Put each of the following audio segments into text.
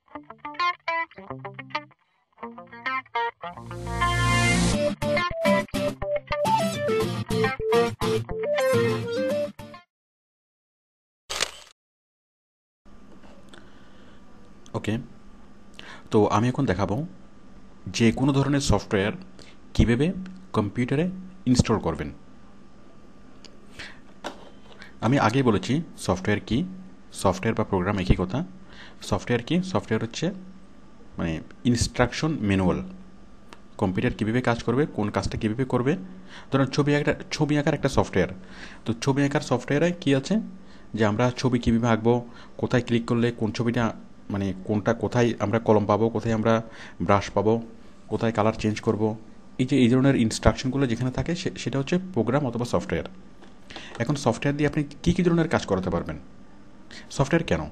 ওকে, তো আমি এখন দেখাবো যে কোনো ধরনের সফটওয়্যার কীভাবে কম্পিউটারে ইনস্টল করবেন। আমি আগেই বলেছি সফটওয়্যার কি, সফটওয়্যার বা প্রোগ্রাম একই কথা। সফটওয়্যার কি? সফটওয়্যার হচ্ছে মানে ইনস্ট্রাকশন ম্যানুয়াল। কম্পিউটার কীভাবে কাজ করবে, কোন কাজটা কীভাবে করবে। ধরুন ছবি আঁকার একটা সফটওয়্যার, তো ছবি আঁকার সফটওয়্যারে কী আছে যে আমরা ছবি কীভাবে আঁকবো, কোথায় ক্লিক করলে কোন ছবিটা মানে কোনটা, কোথায় আমরা কলম পাবো, কোথায় আমরা ব্রাশ পাবো, কোথায় কালার চেঞ্জ করব, এই ধরনের ইনস্ট্রাকশনগুলো যেখানে থাকে সেটা হচ্ছে প্রোগ্রাম অথবা সফটওয়্যার। এখন সফটওয়্যার দিয়ে আপনি কী ধরনের কাজ করাতে পারবেন? সফটওয়্যার কেন?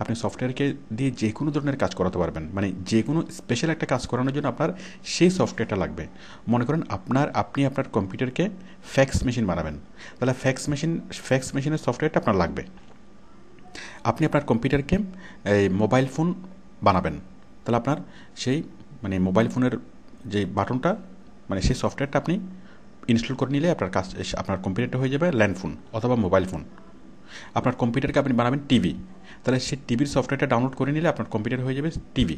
আপনি সফটওয়্যারকে দিয়ে যে কোনো ধরনের কাজ করাতে পারবেন, মানে যে কোনো স্পেশাল একটা কাজ করানোর জন্য আপনার সেই সফটওয়্যারটা লাগবে। মনে করেন আপনি আপনার কম্পিউটারকে ফ্যাক্স মেশিন বানাবেন, তাহলে ফ্যাক্স মেশিনের সফটওয়্যারটা আপনার লাগবে। আপনি আপনার কম্পিউটারকে এই মোবাইল ফোন বানাবেন, তাহলে আপনার সেই মানে মোবাইল ফোনের যে বাটনটা মানে সেই সফটওয়্যারটা আপনি ইনস্টল করে নিলে আপনার কম্পিউটারটা হয়ে যাবে ল্যান্ড ফোন অথবা মোবাইল ফোন। আপনার কম্পিউটারকে আপনি বানাবেন টিভি, তাহলে সেই টিভির সফটওয়্যারটা ডাউনলোড করে নিলে আপনার কম্পিউটার হয়ে যাবে টিভি।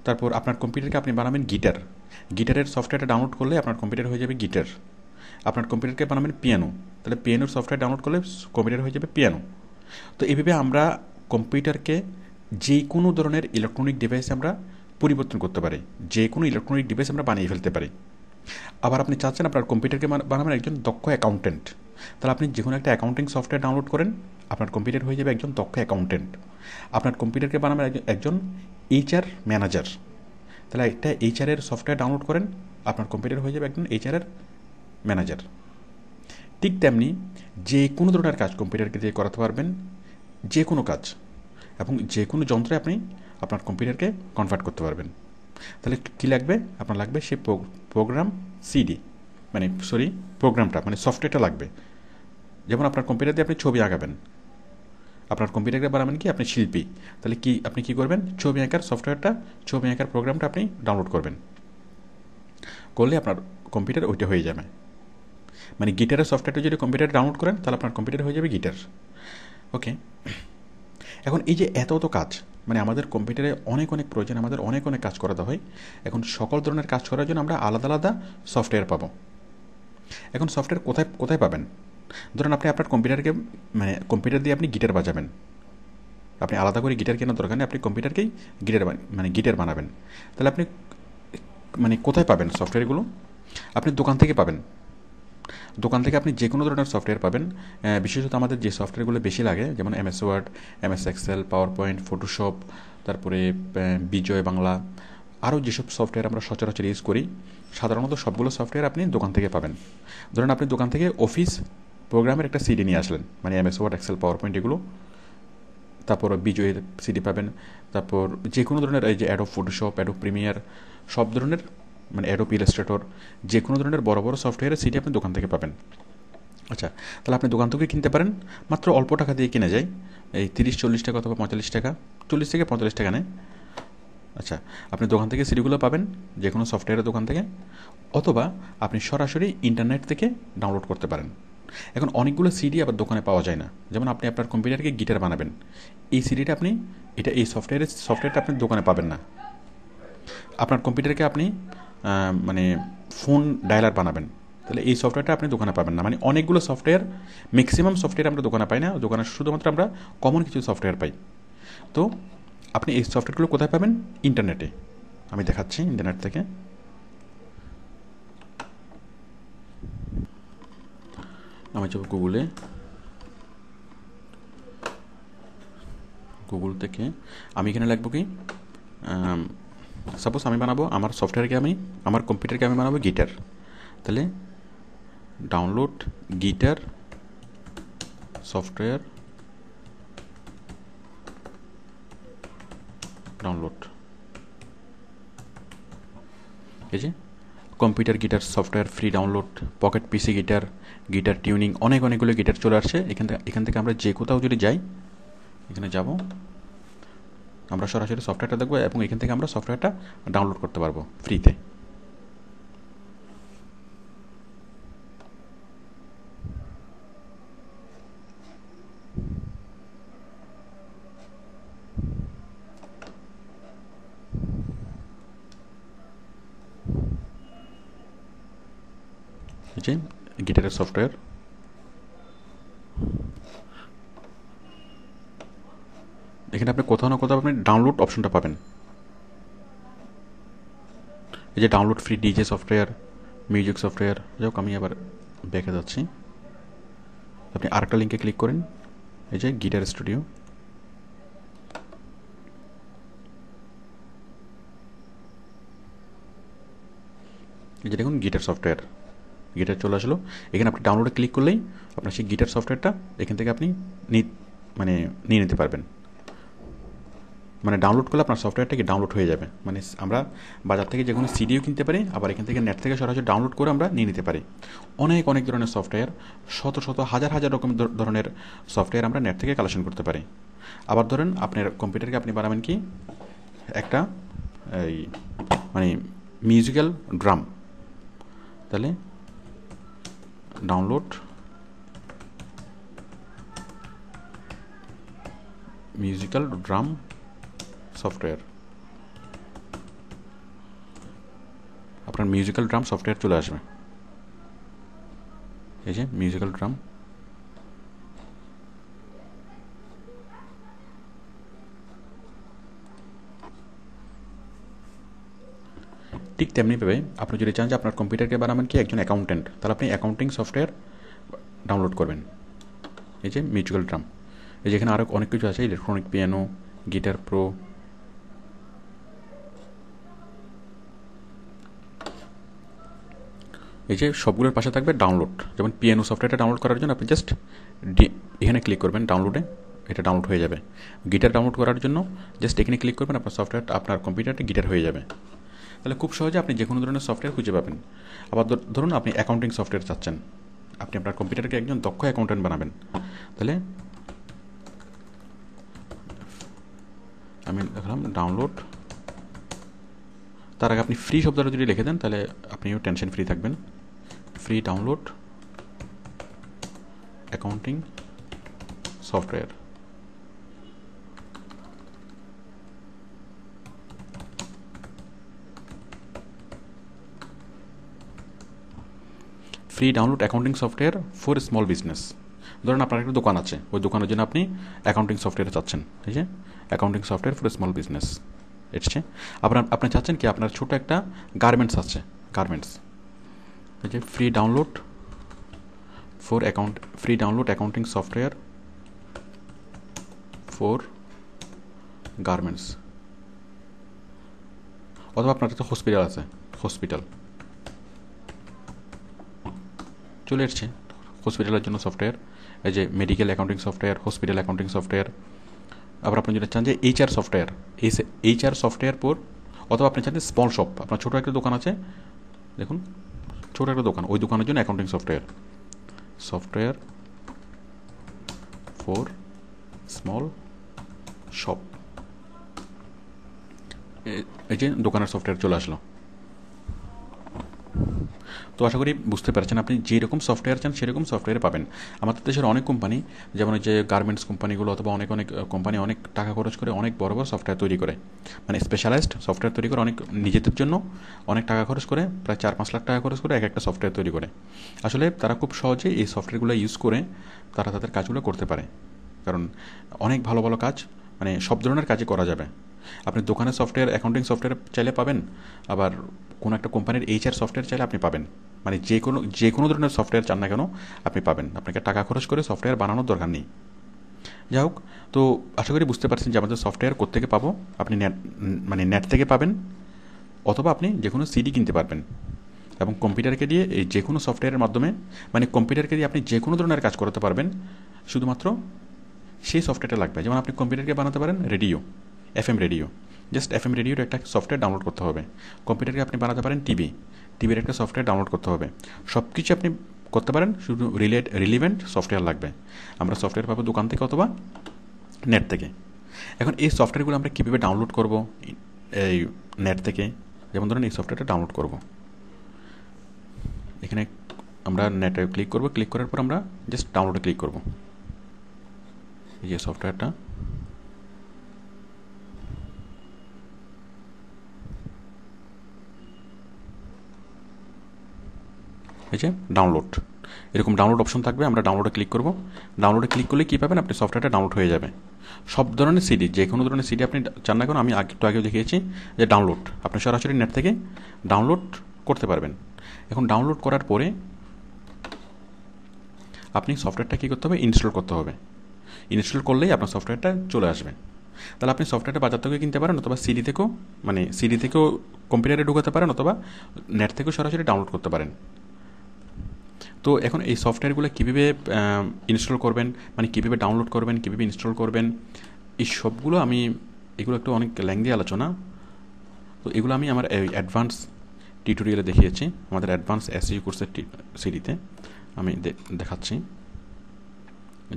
তারপর আপনার কম্পিউটারকে আপনি বানাবেন গিটার, গিটারের সফটওয়্যারটা ডাউনলোড করলে আপনার কম্পিউটার হয়ে যাবে গিটার। আপনার কম্পিউটারকে বানাবেন পিয়ানো, তাহলে পিয়ানোর সফটওয়্যার ডাউনলোড করলে কম্পিউটার হয়ে যাবে পিয়ানো। তো এইভাবে আমরা কম্পিউটারকে যে কোনো ধরনের ইলেকট্রনিক ডিভাইসে আমরা পরিবর্তন করতে পারি, যে কোনো ইলেকট্রনিক ডিভাইস আমরা বানিয়ে ফেলতে পারি। আবার আপনি চাচ্ছেন আপনার কম্পিউটারকে বানাবেন একজন দক্ষ অ্যাকাউন্টেন্ট, তাহলে আপনি যে কোনো একটা অ্যাকাউন্টিং সফটওয়্যার ডাউনলোড করেন, আপনার কম্পিউটার হয়ে যাবে একজন দক্ষ অ্যাকাউন্টেন্ট। আপনার কম্পিউটারকে বানাবেন একজন এইচআর ম্যানেজার, তাহলে একটা এইচআরের সফটওয়্যার ডাউনলোড করেন, আপনার কম্পিউটার হয়ে যাবে একজন এইচআরের ম্যানেজার। ঠিক তেমনি যে কোনো ধরনের কাজ কম্পিউটারকে দিয়ে করাতে পারবেন, যে কোনো কাজ, এবং যে কোনো যন্ত্রে আপনি আপনার কম্পিউটারকে কনভার্ট করতে পারবেন। তাহলে কী লাগবে? আপনার লাগবে সেই প্রোগ্রাম সিডি, প্রোগ্রামটা মানে সফটওয়্যারটা লাগবে। যেমন আপনার কম্পিউটার দিয়ে আপনি ছবি আঁকাবেন, আপনার কম্পিউটারকে বানাবেন কি আপনি শিল্পী, তাহলে আপনি কী করবেন? ছবি আঁকার সফটওয়্যারটা, ছবি আঁকার প্রোগ্রামটা আপনি ডাউনলোড করবেন, করলে আপনার কম্পিউটার ওইটা হয়ে যাবে। মানে গিটারের সফটওয়্যারটা যদি কম্পিউটারে ডাউনলোড করেন, তাহলে আপনার কম্পিউটার হয়ে যাবে গিটার। ওকে, এখন এই যে এত কাজ, মানে আমাদের কম্পিউটারে অনেক প্রয়োজন, আমাদের অনেক কাজ করাতে হয়। এখন সকল ধরনের কাজ করার জন্য আমরা আলাদা আলাদা সফটওয়্যার পাবো। এখন সফটওয়্যার কোথায় পাবেন? ধরুন আপনি আপনার কম্পিউটারকে মানে কম্পিউটার দিয়ে আপনি গিটার বাজাবেন, আপনি আলাদা করে গিটার কেনার দরকার নেই, আপনি কম্পিউটারকেই গিটার বানাবেন। তাহলে আপনি মানে কোথায় পাবেন সফটওয়্যারগুলো? আপনি দোকান থেকে পাবেন। দোকান থেকে আপনি যে কোনো ধরনের সফটওয়্যার পাবেন। বিশেষত আমাদের যে সফটওয়্যারগুলো বেশি লাগে, যেমন MS Word, MS Excel, PowerPoint, Photoshop, তারপরে বিজয় বাংলা, আরও যেসব সফটওয়্যার আমরা সচরাচর ইউজ করি, সাধারণত সবগুলো সফটওয়্যার আপনি দোকান থেকে পাবেন। ধরুন আপনি দোকান থেকে অফিস প্রোগ্রামের একটা সিডি নিয়ে আসলেন, মানে MS Word, Excel, PowerPoint এগুলো, তারপর বিজয়ের সিডি পাবেন। তারপর যে কোনো ধরনের এই যে অ্যাডোব ফটোশপ, অ্যাডোব প্রিমিয়ার, সব ধরনের মানে অ্যাডোব ইলাস্ট্রেটর, যে কোনো ধরনের বড় সফটওয়্যারের সিডি আপনি দোকান থেকে পাবেন। আচ্ছা, তাহলে আপনি দোকান থেকে কিনতে পারেন, মাত্র অল্প টাকা দিয়ে কিনে যায়, এই 30-40 টাকা অথবা 45 টাকা, 40 থেকে 45 টাকা নেয়। আচ্ছা, আপনি দোকান থেকে সিডিগুলো পাবেন, যে কোনো সফটওয়্যারের দোকান থেকে, অথবা আপনি সরাসরি ইন্টারনেট থেকে ডাউনলোড করতে পারেন। এখন অনেকগুলো সিডি আবার দোকানে পাওয়া যায় না, যেমন আপনি আপনার কম্পিউটারকে গিটার বানাবেন, এই সিডিটা আপনি এই সফটওয়্যারটা আপনি দোকানে পাবেন না। আপনার কম্পিউটারকে আপনি মানে ফোন ডায়ালার বানাবেন, তাহলে এই সফটওয়্যারটা আপনি দোকানে পাবেন না। মানে অনেকগুলো সফটওয়্যার, ম্যাক্সিমাম সফটওয়্যার আমরা দোকানে পাই না, দোকানে শুধুমাত্র আমরা কমন কিছু সফটওয়্যার পাই। তো আপনি এই সফটওয়্যারগুলো কোথায় পাবেন? ইন্টারনেটে। আমি দেখাচ্ছি ইন্টারনেট থেকে। আমি যাব গুগল থেকে আমি এখানে লিখব কি, সাপোজ আমি বানাবো আমার কম্পিউটারকে আমি বানাবো গিটার, তাহলে ডাউনলোড গিটার সফটওয়্যার ডাউনলোড, এই যে computer guitar software free download, pocket পিসি গিটার, গিটার টিউনিং, অনেকগুলো গিটার চলে আসছে। এখান থেকে আমরা যে কোথাও যদি যাই, এখানে যাব, আমরা সরাসরি সফটওয়্যারটা দেখবো এবং এখান থেকে আমরা সফটওয়্যারটা ডাউনলোড করতে পারবো ফ্রিতে। যে গিটারের সফটওয়্যার, এখানে আপনি কোথাও না কোথাও আপনি ডাউনলোড অপশনটা পাবেন। এই যে download free DJ software, music software. যাই হোক, আমি আবার দেখে যাচ্ছি। আপনি আরেকটা লিঙ্কে ক্লিক করেন, এই যে গিটার স্টুডিও। এই যে দেখুন গিটার সফটওয়্যার, গিটার চলে আসলো। এখানে আপনি ডাউনলোডে ক্লিক করলেই আপনার সেই গিটার সফটওয়্যারটা এখান থেকে আপনি নিয়ে নিতে পারবেন। মানে ডাউনলোড করলে আপনার সফটওয়্যারটা কি ডাউনলোড হয়ে যাবে। মানে আমরা বাজার থেকে যে কোনো সিডিও কিনতে পারি, আবার এখান থেকে নেট থেকে সরাসরি ডাউনলোড করে আমরা নিয়ে নিতে পারি। অনেক অনেক ধরনের সফটওয়্যার, শত শত হাজার হাজার রকম ধরনের সফটওয়্যার আমরা নেট থেকে কালেকশন করতে পারি। আবার ধরেন আপনার কম্পিউটারকে আপনি বানাবেন কি একটা এই মানে মিউজিক্যাল ড্রাম, তাহলে ডাউনলোড মিউজিক্যাল ড্রাম সফটওয়্যার। আপনার মিউজিক্যাল ড্রাম সফটওয়্যার চলে আসবে। এই যে মিউজিক্যাল ড্রাম, ঠিক তেমনিভাবে আপনি যদি চান যে আপনার কম্পিউটারকে বানাবেন কি একজন অ্যাকাউন্টেন্ট, তাহলে আপনি অ্যাকাউন্টিং সফটওয়্যার ডাউনলোড করবেন। এই যে মিউজিক্যাল ড্রাম, এই যেখানে আরও অনেক কিছু আছে, ইলেকট্রনিক পিয়ানো, গিটার প্রো। এই যে সবগুলোর পাশে থাকবে ডাউনলোড। যেমন পিয়ানো সফটওয়্যারটা ডাউনলোড করার জন্য আপনি জাস্ট এখানে ক্লিক করবেন, ডাউনলোডে, এটা ডাউনলোড হয়ে যাবে। গিটার ডাউনলোড করার জন্য জাস্ট এখানে ক্লিক করবেন, আপনার সফটওয়্যার আপনার কম্পিউটারটা গিটার হয়ে যাবে। তাহলে খুব সহজে আপনি যে কোনো ধরনের সফটওয়্যার খুঁজে পাবেন। আবার ধরুন আপনি অ্যাকাউন্টিং সফটওয়্যার চাচ্ছেন, আপনি আপনার কম্পিউটারকে একজন দক্ষ অ্যাকাউন্টেন্ট বানাবেন, তাহলে আমি দেখলাম ডাউনলোড। তার আগে আপনি ফ্রি শব্দটা যদি লিখে দেন তাহলে আপনিও টেনশন ফ্রি থাকবেন। Free download accounting software. Free download accounting software for small business. ধরুন আপনার একটা দোকান আছে, ওই দোকানের জন্য আপনি অ্যাকাউন্টিং সফটওয়্যার চাচ্ছেন। ঠিক আছে, accounting software for small business এসছে। আপনি চাচ্ছেন কি আপনার ছোটো একটা গার্মেন্টস আছে, গার্মেন্টস। এই যে free download accounting software for garments. অথবা আপনার একটা হসপিটাল আছে, হসপিটাল চলে এসছে, হসপিটালের জন্য সফটওয়্যার। এই যে medical accounting software, hospital accounting software. আবার আপনি যদি চান যে HR সফটওয়্যার, HR সফটওয়্যার পর, অথবা আপনি চান যে স্মল শপ, আপনার ছোটো একটা দোকান আছে, দেখুন ছোটো একটা দোকান, ওই দোকানের জন্য accounting software for small shop. এই যে দোকানের সফটওয়্যার চলে আসলো। তো আশা করি বুঝতে পারছেন, আপনি যেরকম সফটওয়্যার চান সেরকম সফটওয়্যার পাবেন। আমাদের দেশের অনেক কোম্পানি, যেমন যে গার্মেন্টস কোম্পানিগুলো অথবা অনেক অনেক কোম্পানি অনেক টাকা খরচ করে অনেক বড় বড় সফটওয়্যার তৈরি করে, মানে স্পেশালাইজড সফটওয়্যার তৈরি করে, অনেক নিজেদের জন্য অনেক টাকা খরচ করে, প্রায় 4-5 লাখ টাকা খরচ করে একটা সফটওয়্যার তৈরি করে। আসলে তারা খুব সহজে এই সফটওয়্যারগুলো ইউজ করে তারা তাদের কাজগুলো করতে পারে, কারণ অনেক ভালো ভালো কাজ মানে সব ধরনের কাজই করা যাবে। আপনি দোকানের সফটওয়্যার, অ্যাকাউন্টিং সফটওয়্যার চাইলে পাবেন, আবার কোনো একটা কোম্পানির HR সফটওয়্যার চাইলে আপনি পাবেন। মানে যে কোনো ধরনের সফটওয়্যার চান না কেন আপনি পাবেন, আপনাকে টাকা খরচ করে সফটওয়্যার বানানোর দরকার নেই। যাই হোক, তো আশা করি বুঝতে পারছেন যে আমাদের সফটওয়্যার কোত্থেকে পাবো। আপনি নেট থেকে পাবেন, অথবা আপনি যে কোনো সিডি কিনতে পারবেন। এবং কম্পিউটারকে দিয়ে এই যে কোনো সফটওয়্যারের মাধ্যমে, মানে কম্পিউটারকে দিয়ে আপনি যে কোনো ধরনের কাজ করতে পারবেন, শুধুমাত্র সেই সফটওয়্যারটা লাগবে। যেমন আপনি কম্পিউটারকে বানাতে পারেন radio, FM radio, just FM রেডিওর একটা সফটওয়্যার ডাউনলোড করতে হবে। কম্পিউটারকে আপনি বানাতে পারেন টিভির একটা সফটওয়্যার ডাউনলোড করতে হবে। সব কিছু আপনি করতে পারেন, শুধু রিলেভেন্ট সফটওয়্যার লাগবে। আমরা সফটওয়্যার পাবো দোকান থেকে অথবা নেট থেকে। এখন এই সফটওয়্যারগুলো আমরা কীভাবে ডাউনলোড করব এই নেট থেকে? যেমন ধরুন এই সফটওয়্যারটা ডাউনলোড করব, এখানে আমরা নেটে ক্লিক করব, ক্লিক করার পর আমরা জাস্ট ডাউনলোডে ক্লিক করব। এই যে সফটওয়্যারটা, এই যে ডাউনলোড, এরকম ডাউনলোড অপশন থাকবে। আমরা ডাউনলোডে ক্লিক করব। ডাউনলোডে ক্লিক করলে কী পাবেন? আপনি সফটওয়্যারটা ডাউনলোড হয়ে যাবে। সব ধরনের সিডি, যে কোনো ধরনের সিডি আপনি চান না কেন, আমি একটু আগেও দেখিয়েছি যে ডাউনলোড আপনি সরাসরি নেট থেকে ডাউনলোড করতে পারবেন। এখন ডাউনলোড করার পরে আপনি সফটওয়্যারটা কী করতে হবে? ইনস্টল করতে হবে। ইনস্টল করলেই আপনার সফটওয়্যারটা চলে আসবে। তাহলে আপনি সফটওয়্যারটা বাজার থেকে কিনতে পারেন, অথবা সিডি থেকেও কম্পিউটারে ঢোকাতে পারেন, অথবা নেট থেকেও সরাসরি ডাউনলোড করতে পারেন। তো এখন এই সফটওয়্যারগুলো কীভাবে ইনস্টল করবেন, মানে কীভাবে ডাউনলোড করবেন, কীভাবে ইনস্টল করবেন, এই সবগুলো এগুলো একটু অনেক ল্যাংদি আলোচনা। তো এগুলো আমি আমার এই অ্যাডভান্স টিউটোরিয়ালে দেখিয়েছি, আমাদের অ্যাডভান্স এসইও কোর্সের সিডিতে আমি দেখাচ্ছি।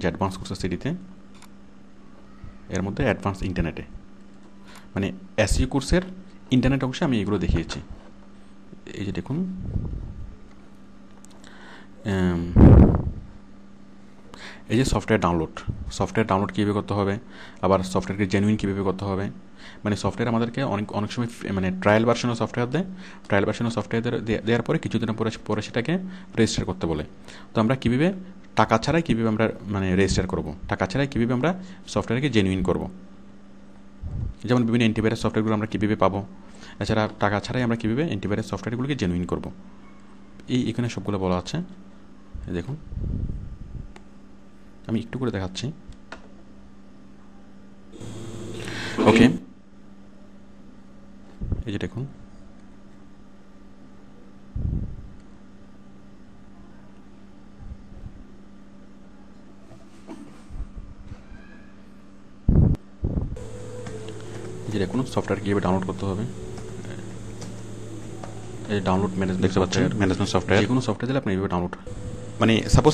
যে অ্যাডভান্স কোর্সের সিডিতে, এর মধ্যে অ্যাডভান্স ইন্টারনেটে, মানে এসইও কোর্সের ইন্টারনেট অংশে আমি এগুলো দেখিয়েছি। এই যে দেখুন, এই যে সফটওয়্যার ডাউনলোড কীভাবে করতে হবে, আবার সফটওয়্যারকে জেনুইন কীভাবে করতে হবে। মানে সফটওয়্যার আমাদেরকে অনেক সময় মানে ট্রায়াল ভার্সনও সফটওয়্যার দেয়। ট্রায়াল ভার্সনও সফটওয়্যার দেওয়ার পরে কিছুদিন পরে সেটাকে রেজিস্টার করতে বলে। তো আমরা কীভাবে টাকা ছাড়াই কীভাবে আমরা মানে রেজিস্টার করব, টাকা ছাড়াই কীভাবে আমরা সফটওয়্যারকে জেনুইন করব। যেমন বিভিন্ন অ্যান্টিভাইরাস সফটওয়্যারগুলো আমরা কীভাবে পাবো, এছাড়া টাকা ছাড়াই আমরা কীভাবে অ্যান্টিভাইরাস সফটওয়্যারগুলোকে জেনুইন করব, এখানে সবগুলো বলা আছে। দেখুন, আমি একটু করে দেখাচ্ছি। ওকে, এই যে দেখুন, সফটওয়্যার কীভাবে ডাউনলোড করতে হবে। এই ডাউনলোড ম্যানেজমেন্ট দেখতে পাচ্ছেন, ম্যানেজমেন্ট সফটওয়্যার। যে কোনো সফটওয়্যার দিলে আপনি এইভাবে ডাউনলোড, মানে সাপোজ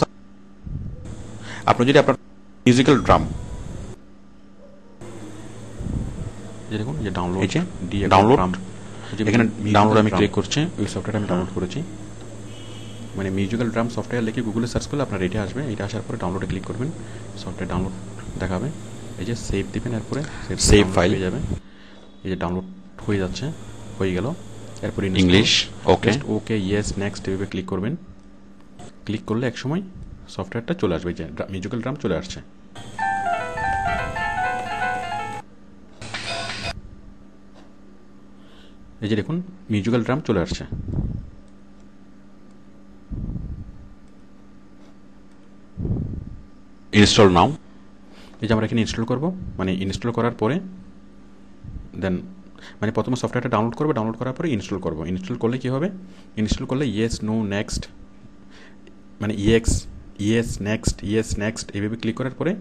আপনি যদি আপনার মিউজিক্যাল ড্রাম, দেখুন যে ডাউনলোড, এখানে ডাউনলোড আমি ক্লিক করছি, ওই সফটওয়্যারটা আমি ডাউনলোড করেছি। মানে মিউজিক্যাল ড্রাম সফটওয়্যার লিখে গুগলে সার্চ করলে আপনার এটা আসবে। এটা আসার পরে ডাউনলোডে ক্লিক করবেন, সফটওয়্যার ডাউনলোড দেখাবে। এই যে সেভ দিবেন, এরপরে সেভ ফাইল হয়ে যাবে। এই যে ডাউনলোড হয়ে যাচ্ছে, হয়ে গেল। এরপরে ইংলিশ, ওকে ইয়েস নেক্সট এভাবে ক্লিক করবেন। ক্লিক করলে এক সময় সফটওয়্যারটা চলে আসবে, যে মিউজিক্যাল ড্রাম চলে আসছে। এই যে দেখুন, মিউজিক্যাল ড্রাম চলে আসছে। ইনস্টল নাও, এই যে আমরা এখানে ইনস্টল করব। মানে ইনস্টল করার পরে দেন মানে প্রথমে সফটওয়্যারটা ডাউনলোড করবো, ডাউনলোড করার পরে ইনস্টল করব। ইনস্টল করলে কী হবে? ইনস্টল করলে ইয়েস নো নেক্সট, মানে ইয়েস নেক্সট এইভাবে ক্লিক করার পরে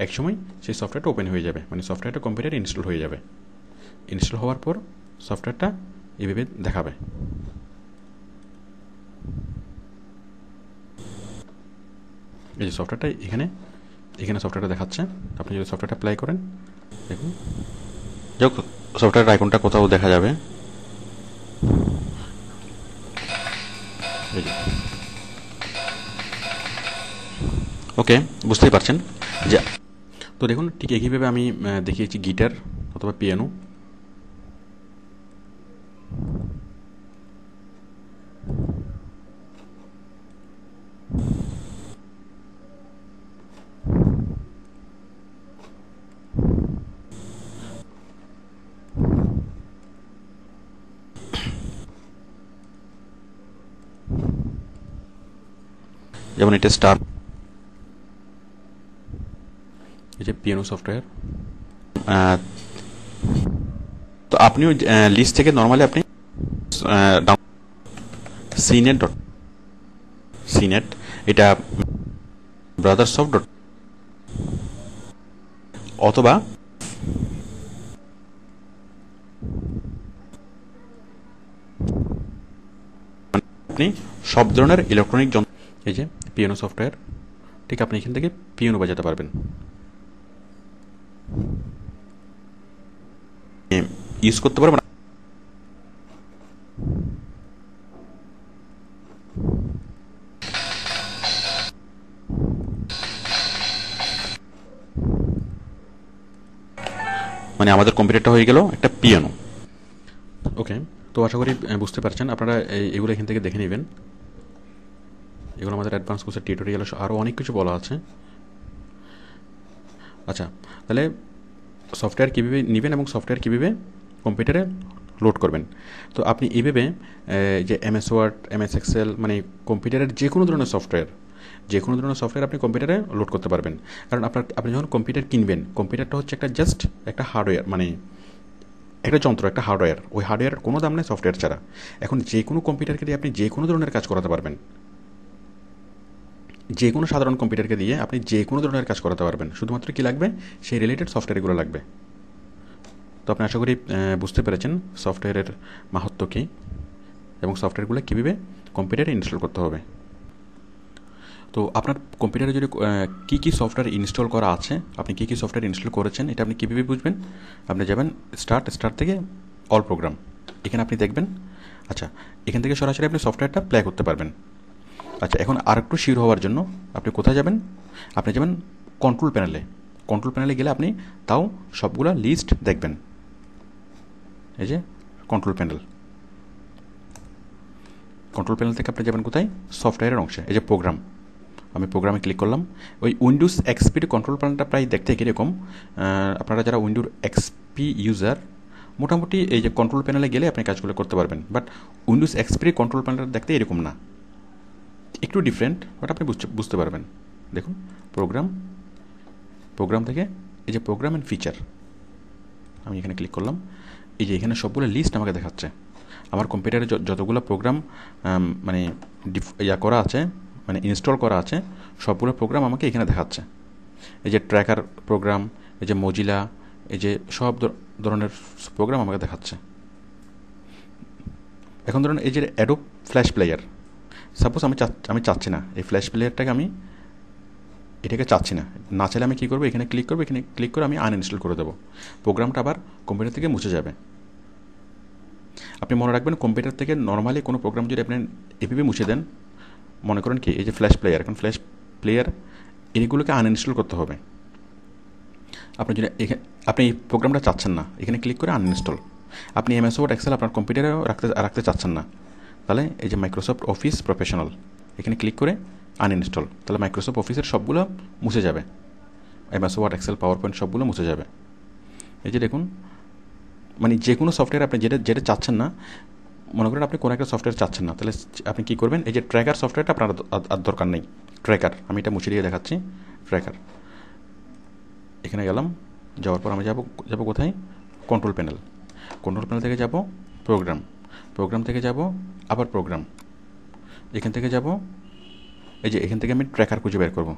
একসময় সেই সফটওয়্যারটা ওপেন হয়ে যাবে, মানে সফটওয়্যারটা কম্পিউটারে ইনস্টল হয়ে যাবে। ইনস্টল হওয়ার পর সফটওয়্যারটা এইভাবে দেখাবে। এই যে সফটওয়্যারটা এখানে সফটওয়্যারটা দেখাচ্ছে। আপনি যদি সফটওয়্যারটা অ্যাপ্লাই করেন, দেখুন যাক সফটওয়্যার আইকনটা কোথাও দেখা যাবে। ওকে, বুঝতেই পারছেন যে, তো দেখুন ঠিক একইভাবে আমি দেখিয়েছি গিটার অথবা পিয়ানো। যেমন এটা স্টার, এই যে পিয়ানো সফটওয়্যার। তো আপনিও লিস্ট থেকে নর্মালি আপনি সিনেট এটা ব্রাদারসফট অথবা আপনি সব ধরনের ইলেকট্রনিক যন্ত্র, এই যে পিয়ানো সফটওয়্যার, ঠিক আপনি এখান থেকে পিয়ানো বাজাতে পারবেন। ইউজ করতে পারবো না। মানে আমাদের কম্পিউটারটা হয়ে গেল একটা পিয়ানো। ওকে, তো আশা করি বুঝতে পারছেন। আপনারা এগুলো এখান থেকে দেখে নেবেন। এগুলো আমাদের অ্যাডভান্স কোর্সের টিউটোরিয়াল, আরও অনেক কিছু বলা আছে। আচ্ছা, তাহলে সফটওয়্যার কীভাবে নেবেন এবং সফটওয়্যার কীভাবে কম্পিউটারে লোড করবেন। তো আপনি এইভাবে যে এমএস ওয়ার্ড, এমএস এক্সেল, মানে কম্পিউটারের যে কোনো ধরনের সফটওয়্যার আপনি কম্পিউটারে লোড করতে পারবেন। কারণ আপনি যখন কম্পিউটার কিনবেন, কম্পিউটারটা হচ্ছে একটা হার্ডওয়্যার, মানে একটা যন্ত্র, একটা হার্ডওয়্যার। ওই হার্ডওয়্যার কোনো দাম নেই সফটওয়্যার ছাড়া। এখন যে কোনো কম্পিউটারকে দিয়ে আপনি যে কোনো ধরনের কাজ করাতে পারবেন। যে কোনো সাধারণ কম্পিউটারকে দিয়ে আপনি যে কোনো ধরনের কাজ করাতে পারবেন। শুধুমাত্র কী লাগবে, সেই রিলেটেড সফটওয়্যারগুলো লাগবে। তো আপনি আশা করি বুঝতে পেরেছেন সফটওয়্যারের মাহাত্ম্য কী এবং সফটওয়্যারগুলো কীভাবে কম্পিউটারে ইনস্টল করতে হবে। তো আপনার কম্পিউটারে যদি কী কী সফটওয়্যার ইনস্টল করা আছে, আপনি কী কী সফটওয়্যার ইনস্টল করেছেন, এটা আপনি কীভাবে বুঝবেন? আপনি যাবেন স্টার্ট থেকে অল প্রোগ্রাম, এখানে আপনি দেখবেন। আচ্ছা, এখান থেকে সরাসরি আপনি সফটওয়্যারটা প্লে করতে পারবেন। আচ্ছা, এখন আরেকটু শিওর হওয়ার জন্য আপনি কোথায় যাবেন? আপনি যাবেন কন্ট্রোল প্যানেলে গেলে আপনি তাও সবগুলা লিস্ট দেখবেন। এই যে কন্ট্রোল প্যানেল থেকে আপনি যাবেন কোথায়? সফটওয়্যারের অংশে, এই যে প্রোগ্রাম। আমি প্রোগ্রামে ক্লিক করলাম। ওই উইন্ডোজ এক্সপির কন্ট্রোল প্যানেলটা প্রায় দেখতে কীরকম, আপনারা যারা উইন্ডোজ এক্সপি ইউজার, মোটামুটি এই যে কন্ট্রোল প্যানেলে গেলে আপনি কাজগুলো করতে পারবেন। বাট উইন্ডোজ এক্সপির কন্ট্রোল প্যানেলটা দেখতে এরকম না, একটু ডিফারেন্ট, বাট আপনি বুঝতে পারবেন। দেখুন প্রোগ্রাম থেকে এই যে প্রোগ্রাম অ্যান্ড ফিচার, আমি এখানে ক্লিক করলাম। এই যে এখানে সবগুলো লিস্ট আমাকে দেখাচ্ছে। আমার কম্পিউটারে যতগুলো প্রোগ্রাম মানে করা আছে, মানে ইনস্টল করা আছে, সবগুলো প্রোগ্রাম আমাকে এখানে দেখাচ্ছে। এই যে ট্র্যাকার প্রোগ্রাম, এই যে মজিলা, এই যে সব ধরনের প্রোগ্রাম আমাকে দেখাচ্ছে। এখন ধরুন এই যে অ্যাডোব ফ্ল্যাশ প্লেয়ার, সাপোজ আমি চাচ্ছি না এই ফ্ল্যাশ প্লেয়ারটাকে, আমি এটাকে চাচ্ছি না। না চাইলে আমি কী করবো, এখানে ক্লিক করে আমি আনইনস্টল করে দেবো। প্রোগ্রামটা আবার কম্পিউটার থেকে মুছে যাবে। আপনি মনে রাখবেন, কম্পিউটার থেকে নর্মালি কোনো প্রোগ্রাম যদি আপনি এভাবে মুছে দেন, মনে করেন কি এই যে ফ্ল্যাশ প্লেয়ার, এইগুলোকে আনইনস্টল করতে হবে। আপনি এই প্রোগ্রামটা চাচ্ছেন না, এখানে ক্লিক করে আনইনস্টল। আপনি এমএস ওয়ার্ড, এক্সেল আপনার কম্পিউটারেও রাখতে চাচ্ছেন না, তাহলে এই যে মাইক্রোসফট অফিস প্রফেশনাল, এখানে ক্লিক করে আনইনস্টল। তাহলে মাইক্রোসফট অফিসের সবগুলো মুছে যাবে, MS Word, Excel, PowerPoint সবগুলো মুছে যাবে। এই যে দেখুন, মানে যে কোনো সফটওয়্যার আপনি যেটা চাচ্ছেন না, মনে করেন আপনি কোনো একটা সফটওয়্যার চাচ্ছেন না, তাহলে আপনি কী করবেন? এই যে ট্র্যাকার সফটওয়্যারটা আপনার আর দরকার নেই। ট্র্যাকার, আমি এটা মুছে দিয়ে দেখাচ্ছি। ট্র্যাকার, এখানে গেলাম, যাওয়ার পর আমি যাব কোথায়? কন্ট্রোল প্যানেল থেকে যাব প্রোগ্রাম থেকে যাব আবার প্রোগ্রাম, এখান থেকে যাব, এই যে এখান থেকে আমি ট্র্যাকার খুঁজে বের করব।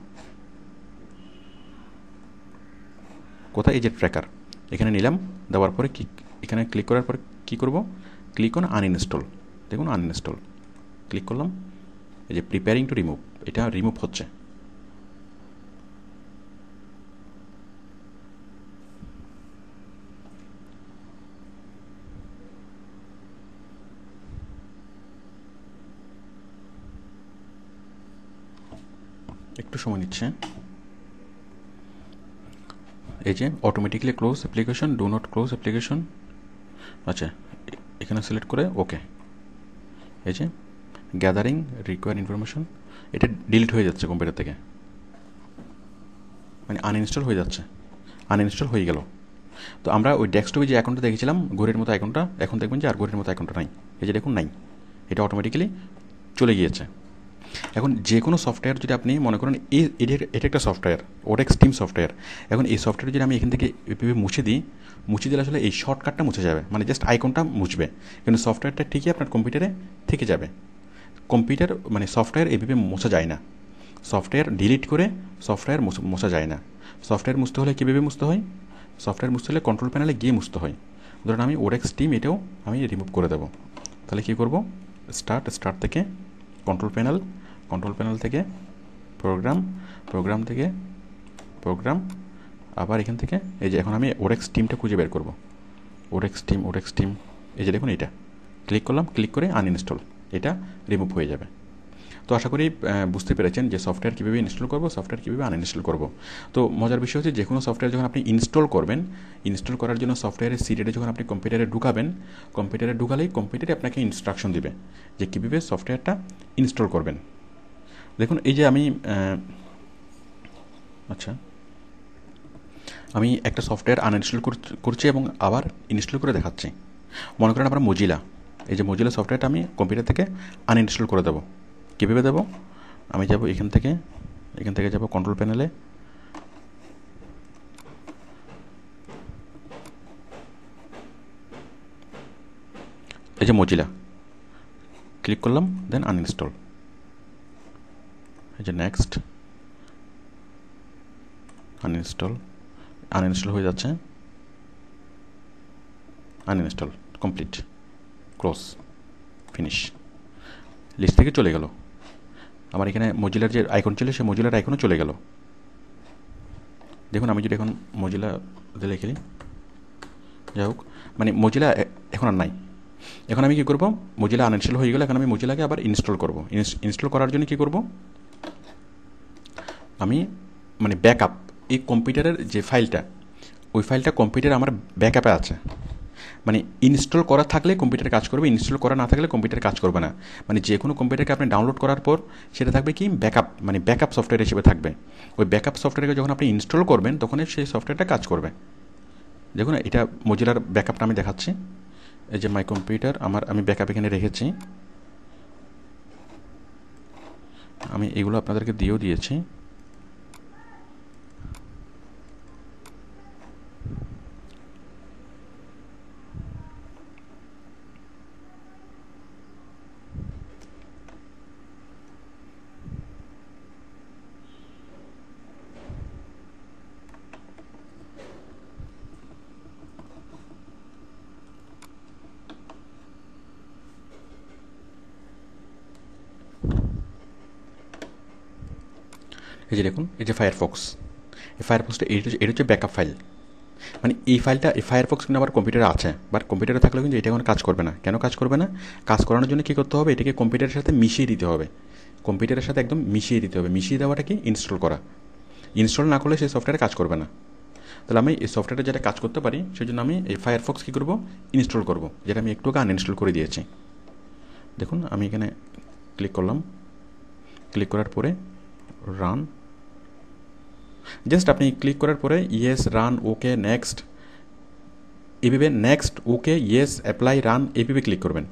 কোথায়? এই যে ট্র্যাকার, এখানে নিলাম। দেওয়ার পরে এখানে ক্লিক করার পরে কী করব? Click on uninstall. দেখুন আনইনস্টল ক্লিক করলাম। এই যে প্রিপেয়ারিং টু রিমুভ, এটা রিমুভ হচ্ছে। একটু সময় নিচ্ছে। এই যে automatically close application, do not close application. আচ্ছা, এখানে সিলেক্ট করে ওকে। এই যে গ্যাদারিং রিকোয়ার ইনফরমেশন, এটা ডিলিট হয়ে যাচ্ছে কম্পিউটার থেকে, মানে আনইনস্টল হয়ে যাচ্ছে, আনইনস্টল হয়ে গেল। তো আমরা ওই ডেস্কটপে যে অ্যাকাউন্টটা দেখেছিলাম ঘড়ির মতো অ্যাকাউন্টটা, এখন দেখবেন যে আর ঘড়ির মতো অ্যাকাউন্টটা নাই। এই যে দেখুন নাই, এটা অটোমেটিক্যালি চলে গিয়েছে। এখন যে কোনো সফটওয়্যার যদি আপনি মনে করেন এটা একটা সফটওয়্যার, ওডেক্স টিম সফটওয়্যার, এখন এই সফটওয়্যার যদি আমি এখান থেকে মুছে দিলে আসলে এই শর্টকাটটা মুছে যাবে, মানে জাস্ট আইকনটা মুছবে, কিন্তু সফটওয়্যারটা ঠিকই আপনার কম্পিউটারে থেকে যাবে। কম্পিউটার মানে সফটওয়্যার এইভাবে মোছা যায় না, সফটওয়্যার ডিলিট করে সফটওয়্যার মোছা যায় না। সফটওয়্যার মুছতে হলে কীভাবে মুছতে হয়? সফটওয়্যার মুছতে হলে কন্ট্রোল প্যানেলে গিয়ে মুছতে হয়। ধরুন আমি ওডেক্স টিম, এটাও আমি রিমুভ করে দেবো। তাহলে কী করব? স্টার্ট থেকে কন্ট্রোল প্যানেল থেকে প্রোগ্রাম থেকে প্রোগ্রাম, আবার এখান থেকে এই যে এখন আমি ওডেক্স টিমটা খুঁজে বের করব। ওরেক্স টিম, এই যে দেখুন এটা ক্লিক করলাম, ক্লিক করে আনইনস্টল, এটা রিমুভ হয়ে যাবে। তো আশা করি বুঝতে পেরেছেন যে সফটওয়্যার কীভাবে ইনস্টল করবো, সফটওয়্যার কীভাবে আনইনস্টল করবো। তো মজার বিষয় হচ্ছে যে কোনো সফটওয়্যার যখন আপনি ইনস্টল করবেন, ইনস্টল করার জন্য সফটওয়্যারের সিডিটা যখন আপনি কম্পিউটারে ঢুকাবেন, কম্পিউটারে ঢুকালেই কম্পিউটারে আপনাকে ইনস্ট্রাকশন দিবে যে কীভাবে সফটওয়্যারটা ইনস্টল করবেন। দেখুন এই যে আমি একটা সফটওয়্যার আনইনস্টল করছি এবং আবার ইনস্টল করে দেখাচ্ছি। মনে করেন আমরা মজিলা, এই যে মজিলা সফটওয়্যারটা আমি কম্পিউটার থেকে আনইনস্টল করে দেবো। কীভাবে দেবো? আমি যাব এখান থেকে যাব কন্ট্রোল প্যানেলে, এই যে মজিলা ক্লিক করলাম, দেন আনইনস্টল, এই যে নেক্সট, আনইনস্টল হয়ে যাচ্ছে, uninstall complete, close, finish, list থেকে চলে গেল। আমার এখানে মজিলার যে আইকন ছিল সে মজিলার আইকনও চলে গেল। দেখুন আমি যদি এখন মজিলা দিলে খেলি, যাই হোক মানে মজিলা এখন আর নাই। এখন আমি কী করব, মজিলা আনইনস্টল হয়ে গেলে এখন আমি মজিলাকে আবার ইনস্টল করব। ইনস্টল করার জন্য কী করব, আমি মানে ব্যাকআপ, এই কম্পিউটারের যে ফাইলটা, ওই ফাইলটা কম্পিউটারে আমার ব্যাকআপে আছে। মানে ইনস্টল করা থাকলে কম্পিউটারে কাজ করবে, ইনস্টল করা না থাকলে কম্পিউটারে কাজ করবে না। মানে যে কোনো কম্পিউটারকে আপনি ডাউনলোড করার পর সেটা থাকবে কি ব্যাকআপ, মানে ব্যাকআপ সফটওয়্যার হিসেবে থাকবে। ওই ব্যাকআপ সফটওয়্যারকে যখন আপনি ইনস্টল করবেন তখন সেই সফটওয়্যারটা কাজ করবে। দেখুন এটা মজিলার ব্যাকআপটা আমি দেখাচ্ছি, এই যে মাই কম্পিউটার, আমি ব্যাকআপ এখানে রেখেছি, আমি এগুলো আপনাদেরকে দিয়েও দিয়েছি। এই যে দেখুন, এই যে ফায়ারফক্স, এই ফায়ারফক্সটা এটা হচ্ছে ব্যাকআপ ফাইল। মানে এই ফাইলটা, এই ফায়ারফক্স কিন্তু আমার কম্পিউটারে আছে, বাট কম্পিউটারে থাকলেও কিন্তু এটা এখন কাজ করবে না। কেন কাজ করবে না? কাজ করানোর জন্য কী করতে হবে, এটাকে কম্পিউটারের সাথে মিশিয়ে দিতে হবে। কম্পিউটারের সাথে একদম মিশিয়ে দিতে হবে। মিশিয়ে দেওয়াটা কি? ইনস্টল করা। ইনস্টল না করলে সেই সফটওয়্যারে কাজ করবে না। তাহলে আমি এই সফটওয়্যারটা যেটা কাজ করতে পারি সেই জন্য আমি এই ফায়ারফক্স কী করবো, ইনস্টল করব, যেটা আমি একটু আগে আনইনস্টল করে দিয়েছি। দেখুন আমি এখানে ক্লিক করলাম, ক্লিক করার পরে রান, জাস্ট আপনি ক্লিক করার পরে ইয়েস, রান, ওকে, নেক্সট, এইভাবে নেক্সট, ওকে, ইয়েস, অ্যাপ্লাই, রান এইভাবে ক্লিক করবেন।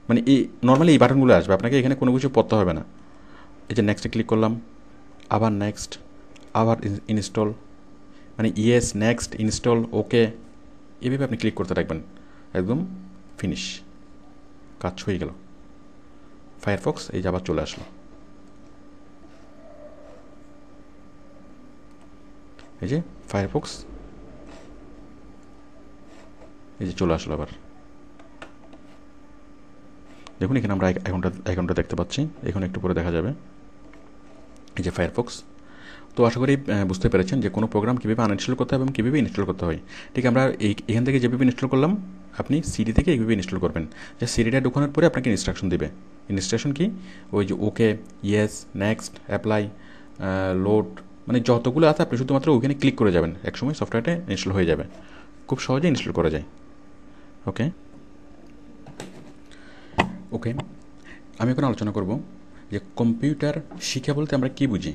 মানে এই নর্মালি এই বাটনগুলো আসবে, আপনাকে এখানে কোনো কিছু পড়তে হবে না। এই যে নেক্সটে ক্লিক করলাম, আবার নেক্সট, আবার ইনস্টল, মানে ইয়েস, নেক্সট, ইনস্টল, ওকে, এইভাবে আপনি ক্লিক করতে থাকবেন, একদম ফিনিশ, কাজ হয়ে গেল। ফায়ারফক্স এই যে আবার চলে আসলো, এই যে ফায়ারফক্স এই যে চলে আসলো আবার। দেখুন এখানে আমরা আইকনটা দেখতে পাচ্ছি, এখন একটু পরে দেখা যাবে, এই যে ফায়ারফক্স। তো আশা করি বুঝতে পেরেছেন যে কোনো প্রোগ্রাম কীভাবে আনইনস্টল করতে হবে এবং কীভাবে ইনস্টল করতে হয়। ঠিক আমরা এখান থেকে যেভাবে ইনস্টল করলাম, আপনি সিডি থেকে এইভাবে ইনস্টল করবেন। যে সিডিটা ঢোকানোর পরে আপনাকে ইনস্ট্রাকশন দেবে। ইনস্ট্রাকশন কি? ওই যে ওকে, ইয়েস, নেক্সট, অ্যাপ্লাই, লোড, মানে যতগুলো আছে আপনি শুধুমাত্র ওইখানে ক্লিক করে যাবেন, একসময় সফটওয়্যারটা ইনস্টল হয়ে যাবে। খুব সহজে ইনস্টল করা যায়। ওকে, আমি এখন আলোচনা করব যে কম্পিউটার শিক্ষা বলতে আমরা কী বুঝি।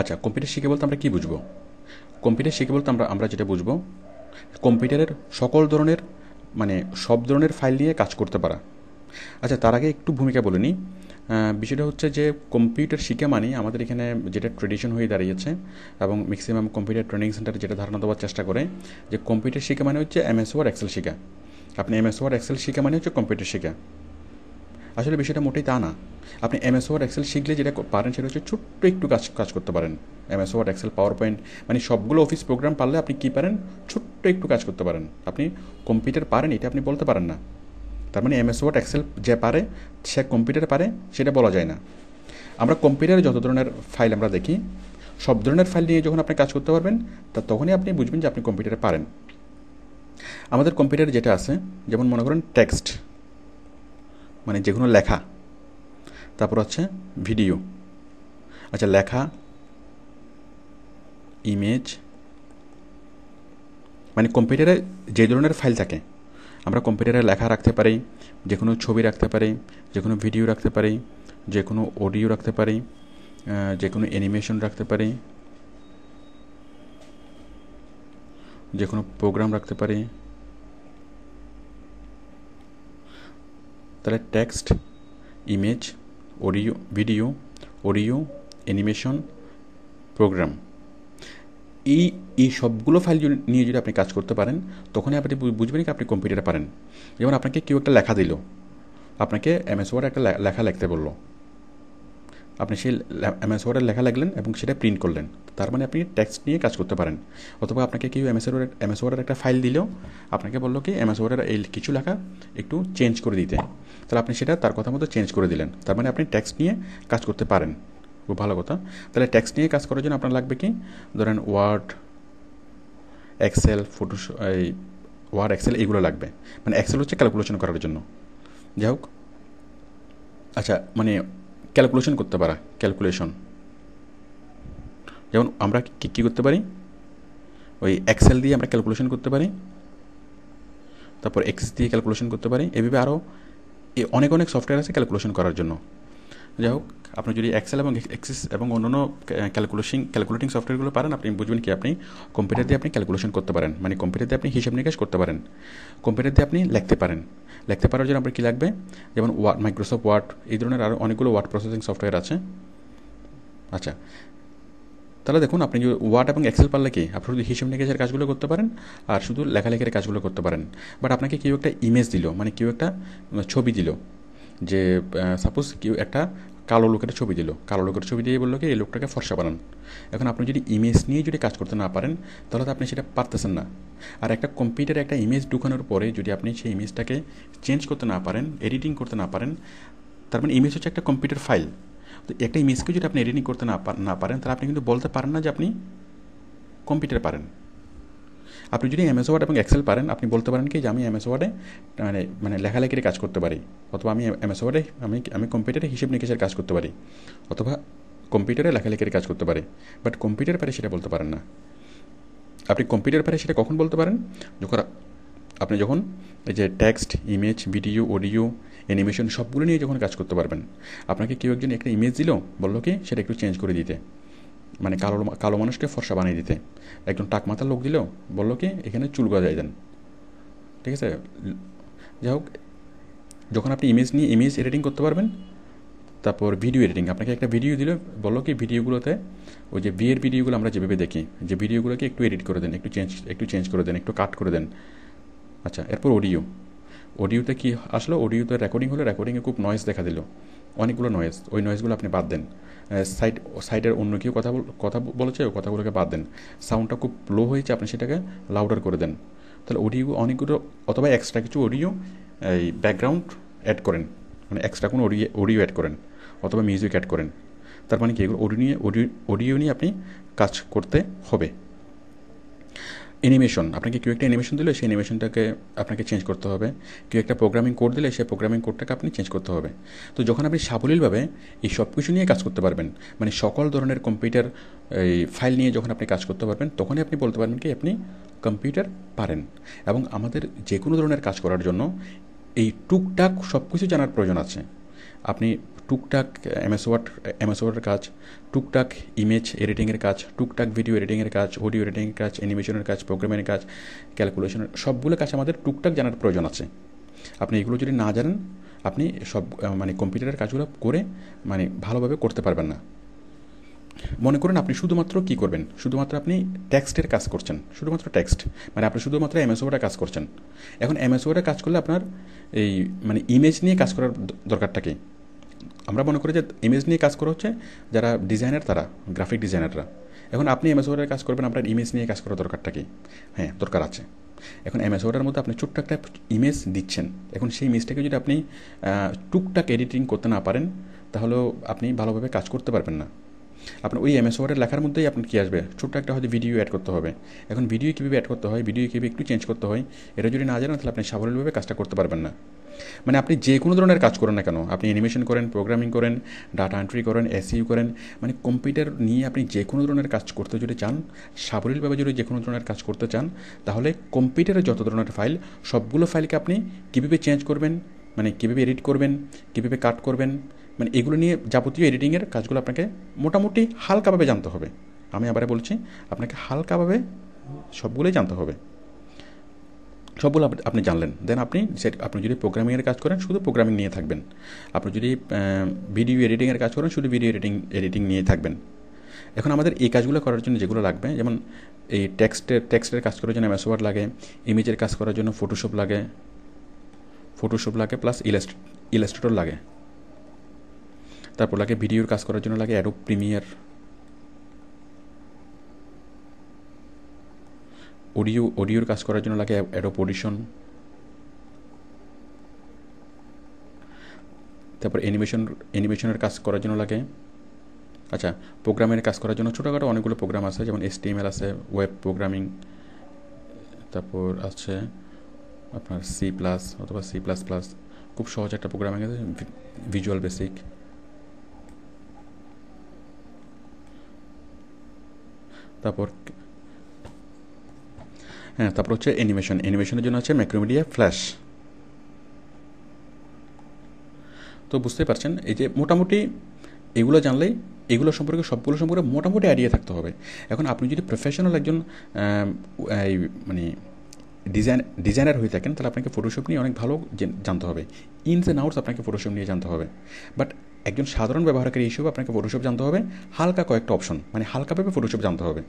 আচ্ছা, কম্পিউটার শিখে বলতে আমরা কী বুঝবো? কম্পিউটার শিখে বলতে আমরা যেটা বুঝবো, কম্পিউটারের সকল ধরনের, মানে সব ধরনের ফাইল নিয়ে কাজ করতে পারা। আচ্ছা, তার আগে একটু ভূমিকা বলে নিই। বিষয়টা হচ্ছে যে কম্পিউটার শিখা মানে আমাদের এখানে যেটা ট্রেডিশন হয়ে দাঁড়িয়েছে এবং ম্যাক্সিমাম কম্পিউটার ট্রেনিং সেন্টার যেটা ধারণা দেওয়ার চেষ্টা করে, যে কম্পিউটার শিখা মানে হচ্ছে এমএস ওয়ার্ড, এক্সেল শিখা। আপনি এমএস ওয়ার্ড, এক্সেল শিখা মানে হচ্ছে কম্পিউটার শিখা। আসলে বিষয়টা মোটেই তা না। আপনি এমএস ওয়ার্ড এক্সেল শিখলে যেটা পারেন সেটা হচ্ছে ছোট্ট একটু কাজ করতে পারেন। MS Word Excel PowerPoint মানে সবগুলো অফিস প্রোগ্রাম পারলে আপনি কী পারেন, ছোট্ট একটু কাজ করতে পারেন। আপনি কম্পিউটার পারেন এটা আপনি বলতে পারেন না। তার মানে এমএস ওয়ার্ড এক্সেল যে পারে সে কম্পিউটার পারে সেটা বলা যায় না। আমরা কম্পিউটারে যত ধরনের ফাইল আমরা দেখি, সব ধরনের ফাইল নিয়ে যখন আপনি কাজ করতে পারবেন তখনই আপনি বুঝবেন যে আপনি কম্পিউটারে পারেন। আমাদের কম্পিউটারে যেটা আছে, যেমন মনে করেন টেক্সট মানে যে কোনো লেখা, তারপর হচ্ছে ভিডিও, আচ্ছা লেখা, ইমেজ, মানে কম্পিউটারে যে ধরনের ফাইল থাকে আমরা কম্পিউটারে লেখা রাখতে পারি, যে কোনো ছবি রাখতে পারি, যে কোনো ভিডিও রাখতে পারি, যে কোনো অডিও রাখতে পারি, যে কোনো অ্যানিমেশন রাখতে পারি, যে কোনো প্রোগ্রাম রাখতে পারি। তাহলে text, image, video, audio, animation, program, এই সবগুলো ফাইল নিয়ে যদি আপনি কাজ করতে পারেন তখনই আপনি বুঝবেন কি আপনি কম্পিউটারে পারেন। যেমন আপনাকে কেউ একটা লেখা দিল, আপনাকে এমএস ওয়ার্ডে একটা লেখা লিখতে বললো, আপনি সেই এমএস ওয়ার্ডের লেখা লিখলেন এবং সেটা প্রিন্ট করলেন, তার মানে আপনি টেক্সট নিয়ে কাজ করতে পারেন। অথবা আপনাকে কেউ এমএস ওয়ার্ডের একটা ফাইল দিলেও আপনাকে বললো কি এমএস ওয়ার্ডের এই কিছু লেখা একটু চেঞ্জ করে দিতে, তাহলে আপনি সেটা তার কথা মতো চেঞ্জ করে দিলেন, তার মানে আপনি টেক্সট নিয়ে কাজ করতে পারেন। খুব ভালো কথা। তাহলে টেক্সট নিয়ে কাজ করার জন্য আপনার লাগবে কি, ধরেন ওয়ার্ড, এক্সেল, এই ওয়ার্ড, এক্সেল এগুলো লাগবে। মানে এক্সেল হচ্ছে ক্যালকুলেশন করার জন্য। যাই হোক, আচ্ছা মানে ক্যালকুলেশন করতে পারা, ক্যালকুলেশন, যেমন আমরা কী করতে পারি, ওই এক্সেল দিয়ে আমরা ক্যালকুলেশন করতে পারি, তারপর এক্স দিয়ে ক্যালকুলেশন করতে পারি, এভাবে আরও অনেক অনেক সফটওয়্যার আছে ক্যালকুলেশন করার জন্য। যাই হোক, আপনি যদি এক্সেল এবং এক্সিস এবং অন্যান্য ক্যালকুলেটিং সফটওয়্যারগুলো পারেন, আপনি বুঝবেন কি আপনি কম্পিউটার দিয়ে আপনি ক্যালকুলেশন করতে পারেন, মানে কম্পিউটার দিয়ে আপনি হিসাব নিকাশ করতে পারেন, কম্পিউটার দিয়ে আপনি লিখতে পারেন। লিখতে পারার জন্য আপনার কী লাগবে, যেমন মাইক্রোসফট ওয়ার্ড, এই ধরনের আরও অনেকগুলো ওয়ার্ড প্রসেসিং সফটওয়্যার আছে। আচ্ছা, তাহলে দেখুন আপনি যদি ওয়ার্ড এবং এক্সেল পারলে কি আপনি শুধু হিসাব নিকাশের কাজগুলো করতে পারেন আর শুধু লেখালেখির কাজগুলো করতে পারেন। বাট আপনাকে কেউ একটা ইমেজ দিল, মানে কেউ একটা ছবি দিল, যে সাপোজ কেউ একটা কালো লোকের ছবি দিল, কালো লোকের ছবি দিয়ে বললো কি এই লোকটাকে ফর্সা বানান। এখন আপনি যদি ইমেজ নিয়ে যদি কাজ করতে না পারেন তাহলে তো আপনি সেটা পারতেছেন না। আর একটা কম্পিউটারে একটা ইমেজ ঢুকানোর পরে যদি আপনি সেই ইমেজটাকে চেঞ্জ করতে না পারেন, এডিটিং করতে না পারেন, তার মানে ইমেজ হচ্ছে একটা কম্পিউটার ফাইল। তো একটা ইমেজকে যদি আপনি এডিটিং করতে না পারেন তাহলে আপনি কিন্তু বলতে পারেন না যে আপনি কম্পিউটার পারেন। আপনি যদি এমএস ওয়ার্ড এবং এক্সেল পারেন আপনি বলতে পারেন কি যে আমি এমএস ওয়ার্ডে মানে লেখালেখির কাজ করতে পারি, অথবা আমি এমএস ওয়ার্ডে আমি কম্পিউটারে হিসেব নিকেশের কাজ করতে পারি, অথবা কম্পিউটারে লেখালেখির কাজ করতে পারি। বাট কম্পিউটার পারে সেটা বলতে পারেন না। আপনি কম্পিউটার পারে সেটা কখন বলতে পারেন, যখন এই যে text, image, video, audio, animation সবগুলো নিয়ে যখন কাজ করতে পারবেন। আপনাকে কেউ একজন একটা ইমেজ দিল, বললো কি সেটা একটু চেঞ্জ করে দিতে, মানে কালো মানুষকে ফর্সা বানিয়ে দিতে। একজন টাকমাথার লোক দিলেও বললো কি এখানে চুল গজায় দেন, ঠিক আছে। যাই হোক, যখন আপনি ইমেজ এডিটিং করতে পারবেন, তারপর ভিডিও এডিটিং, আপনাকে একটা ভিডিও দিলে বললো কি ভিডিওগুলোতে ওই যে বিয়ের ভিডিওগুলো আমরা যেভাবে দেখি, যে ভিডিওগুলোকে একটু এডিট করে দেন, একটু চেঞ্জ করে দেন, একটু কাট করে দেন। আচ্ছা, এরপর অডিওতে কি আসলো, অডিওতে রেকর্ডিং হলে রেকর্ডিংয়ে খুব নয়েজ দেখা দিল, অনেকগুলো নয়েজ, ওই নয়েজগুলো আপনি বাদ দেন। সাইডের অন্য কেউ কথা বলেছে, ওই কথাগুলোকে বাদ দেন। সাউন্ডটা খুব লো হয়েছে, আপনি সেটাকে লাউডার করে দেন। তাহলে অডিও অনেকগুলো, অথবা এক্সট্রা কিছু অডিও এই ব্যাকগ্রাউন্ড অ্যাড করেন, মানে এক্সট্রা কোনো অডিও অ্যাড করেন, অথবা মিউজিক অ্যাড করেন। তার মানে কি এগুলো অডিও নিয়ে আপনি কাজ করতে হবে। অ্যানিমেশন, আপনাকে কেউ একটা অ্যানিমেশন দিলে সেই অ্যানিমেশনটাকে আপনাকে চেঞ্জ করতে হবে। কেউ একটা প্রোগ্রামিং কোড দিলে সেই প্রোগ্রামিং কোডটাকে আপনি চেঞ্জ করতে হবে। তো যখন আপনি সাবলীলভাবে এই সব কিছু নিয়ে কাজ করতে পারবেন, মানে সকল ধরনের কম্পিউটার এই ফাইল নিয়ে যখন আপনি কাজ করতে পারবেন, তখনই আপনি বলতে পারবেন কি আপনি কম্পিউটার পারেন। এবং আমাদের যে কোনো ধরনের কাজ করার জন্য এই টুকটাক সব কিছু জানার প্রয়োজন আছে। আপনি টুকটাক এমএস ওয়ার্ডের কাজ, টুকটাক ইমেজ এডিটিংয়ের কাজ, টুকটাক ভিডিও এডিটিংয়ের কাজ, অডিও এডিটিংয়ের কাজ, অ্যানিমেশনের কাজ, প্রোগ্রামের কাজ, ক্যালকুলেশনের সবগুলো কাজ আমাদের টুকটাক জানার প্রয়োজন আছে। আপনি এগুলো যদি না জানেন আপনি সব মানে কম্পিউটারের কাজগুলো করে মানে ভালোভাবে করতে পারবেন না। মনে করেন আপনি শুধুমাত্র কী করবেন, শুধুমাত্র আপনি টেক্সটের কাজ করছেন, শুধুমাত্র টেক্সট, মানে আপনি শুধুমাত্র এমএস ওয়ার্ডে কাজ করছেন। এখন এমএস ওয়ার্ডে কাজ করলে আপনার এই মানে ইমেজ নিয়ে কাজ করার দরকারটা কি? আমরা মনে করি যে ইমেজ নিয়ে কাজ করা হচ্ছে যারা ডিজাইনার, তারা গ্রাফিক ডিজাইনাররা। এখন আপনি এমএস ওয়ার্ডের কাজ করবেন, আপনার ইমেজ নিয়ে কাজ করার দরকারটা কি? হ্যাঁ, দরকার আছে। এখন এমএস ওয়ার্ডের মধ্যে আপনি ছোট্ট একটা ইমেজ দিচ্ছেন, এখন সেই ইমেজটাকে যদি আপনি টুকটাক এডিটিং করতে না পারেন, তাহলেও আপনি ভালোভাবে কাজ করতে পারবেন না। আপনার ওই এমএস ওয়ার্ডের লেখার মধ্যেই আপনার কী আসবে, ছোট্ট একটা হয়তো ভিডিও অ্যাড করতে হবে। এখন ভিডিও কীভাবে অ্যাড করতে হয়, ভিডিও কীভাবে একটু চেঞ্জ করতে হয়, এটা যদি না জানেন তাহলে আপনি সাবলীলভাবে কাজটা করতে পারবেন না। মানে আপনি যে কোনো ধরনের কাজ করেন না কেন, আপনি অ্যানিমেশন করেন, প্রোগ্রামিং করেন, ডাটা এন্ট্রি করেন, এসইউ করেন, মানে কম্পিউটার নিয়ে আপনি যে কোনো ধরনের কাজ করতে যদি চান, সাবলীলভাবে যদি যে কোনো ধরনের কাজ করতে চান, তাহলে কম্পিউটারে যত ধরনের ফাইল, সবগুলো ফাইলকে আপনি কীভাবে চেঞ্জ করবেন, মানে কীভাবে এডিট করবেন, কীভাবে কাট করবেন, মানে এগুলো নিয়ে যাবতীয় এডিটিংয়ের কাজগুলো আপনাকে মোটামুটি হালকাভাবে জানতে হবে। আমি আবার বলছি, আপনাকে হালকাভাবে সবগুলোই জানতে হবে। সবগুলো আপনি জানলেন, দেন আপনি যদি প্রোগ্রামিংয়ের কাজ করেন, শুধু প্রোগ্রামিং নিয়ে থাকবেন। আপনি যদি ভিডিও এডিটিংয়ের কাজ করেন, শুধু ভিডিও এডিটিং নিয়ে থাকবেন। এখন আমাদের এই কাজগুলো করার জন্য যেগুলো লাগবে, যেমন এই টেক্সটের কাজ করার জন্য এমএস ওয়ার্ড লাগে, ইমেজের কাজ করার জন্য ফটোশপ লাগে প্লাস ইলাস্ট্রেটর লাগে। তারপর লাগে ভিডিওর কাজ করার জন্য লাগে অ্যাডোব প্রিমিয়ার, অডিওর কাজ করার জন্য লাগে অ্যাডোব অডিশন, তারপর অ্যানিমেশনের কাজ করার জন্য লাগে, আচ্ছা, প্রোগ্রামের কাজ করার জন্য ছোটোখাটো অনেকগুলো প্রোগ্রাম আছে, যেমন HTML আছে, ওয়েব প্রোগ্রামিং, তারপর আছে আপনার C+ অথবা C++, খুব সহজ একটা প্রোগ্রামিং আছে, ভিজুয়াল বেসিক। তারপর হচ্ছে অ্যানিমেশনের জন্য আছে ম্যাক্রোমিডিয়া, ফ্ল্যাশ। তো বুঝতেই পারছেন, এই যে মোটামুটি এগুলো জানলেই সবগুলো সম্পর্কে মোটামুটি আইডিয়া থাকতে হবে। এখন আপনি যদি প্রফেশনাল একজন মানে ডিজাইনার হয়ে থাকেন, তাহলে আপনাকে ফটোশপ নিয়ে অনেক ভালো জানতে হবে, ইনস অ্যান্ড আউটস আপনাকে ফটোশপ নিয়ে জানতে হবে। বাট একজন সাধারণ ব্যবহারকারী হিসেবে আপনাকে ফটোশপ জানতে হবে, হালকা কয়েকটা অপশন, মানে হালকাভাবে ফটোশপ জানতে হবে।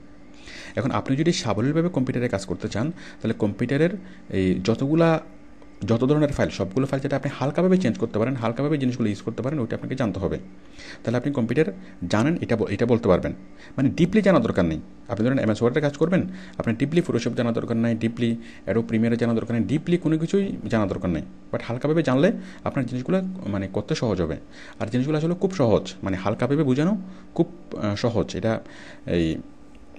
এখন আপনি যদি সাবলীলভাবে কম্পিউটারে কাজ করতে চান, তাহলে কম্পিউটারের এই যত ধরনের ফাইল, সবগুলো ফাইল যেটা আপনি হালকাভাবে চেঞ্জ করতে পারেন, হালকাভাবে জিনিসগুলো ইউজ করতে পারেন, ওইটা আপনাকে জানতে হবে। তাহলে আপনি কম্পিউটার জানেন, এটা বলতে পারবেন। মানে ডিপলি জানার দরকার নেই। আপনি ধরেন এমএস ওয়ার্ডের কাজ করবেন, আপনার ডিপলি ফটোশপ জানার দরকার নেই, ডিপলি অ্যাডোব প্রিমিয়ারে জানার দরকার নেই, ডিপলি কোনো কিছুই জানার দরকার নেই। বাট হালকাভাবে জানলে আপনার জিনিসগুলো মানে করতে সহজ হবে। আর জিনিসগুলো আসলে খুব সহজ, মানে হালকাভাবে বোঝানো খুব সহজ। এটা এই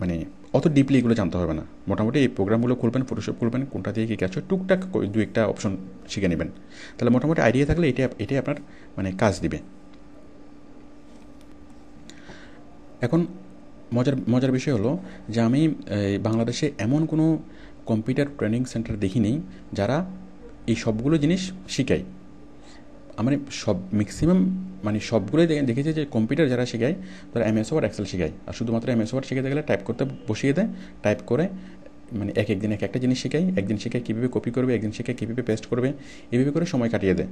মানে অত ডিপলি এগুলো জানতে হবে না। মোটামুটি এই প্রোগ্রামগুলো খুলবেন, ফটোশপ খুলবেন, কোনটা দিয়ে কী কাজ হয় টুকটাক দু একটা অপশন শিখে নেবেন, তাহলে মোটামুটি আইডিয়া থাকলে এটাই আপনার মানে কাজ দিবে। এখন মজার বিষয় হলো যে আমি বাংলাদেশে এমন কোনো কম্পিউটার ট্রেনিং সেন্টার দেখিনি যারা এই সবগুলো জিনিস শিখায়। আমার ম্যাক্সিমাম মানে সবগুলোই দেখেছি যে কম্পিউটার যারা শেখায় তারা এমএস ওয়ার্ড, এক্সেল শেখায়। আর শুধুমাত্র এমএস ওয়ার্ড শেখাতে গেলে টাইপ করতে বসিয়ে দেয়, টাইপ করে মানে একদিন একটা জিনিস শেখায়, একদিন শেখায় কীভাবে কপি করবে, একদিন শেখায় কীভাবে পেস্ট করবে, এইভাবে করে সময় কাটিয়ে দেয়।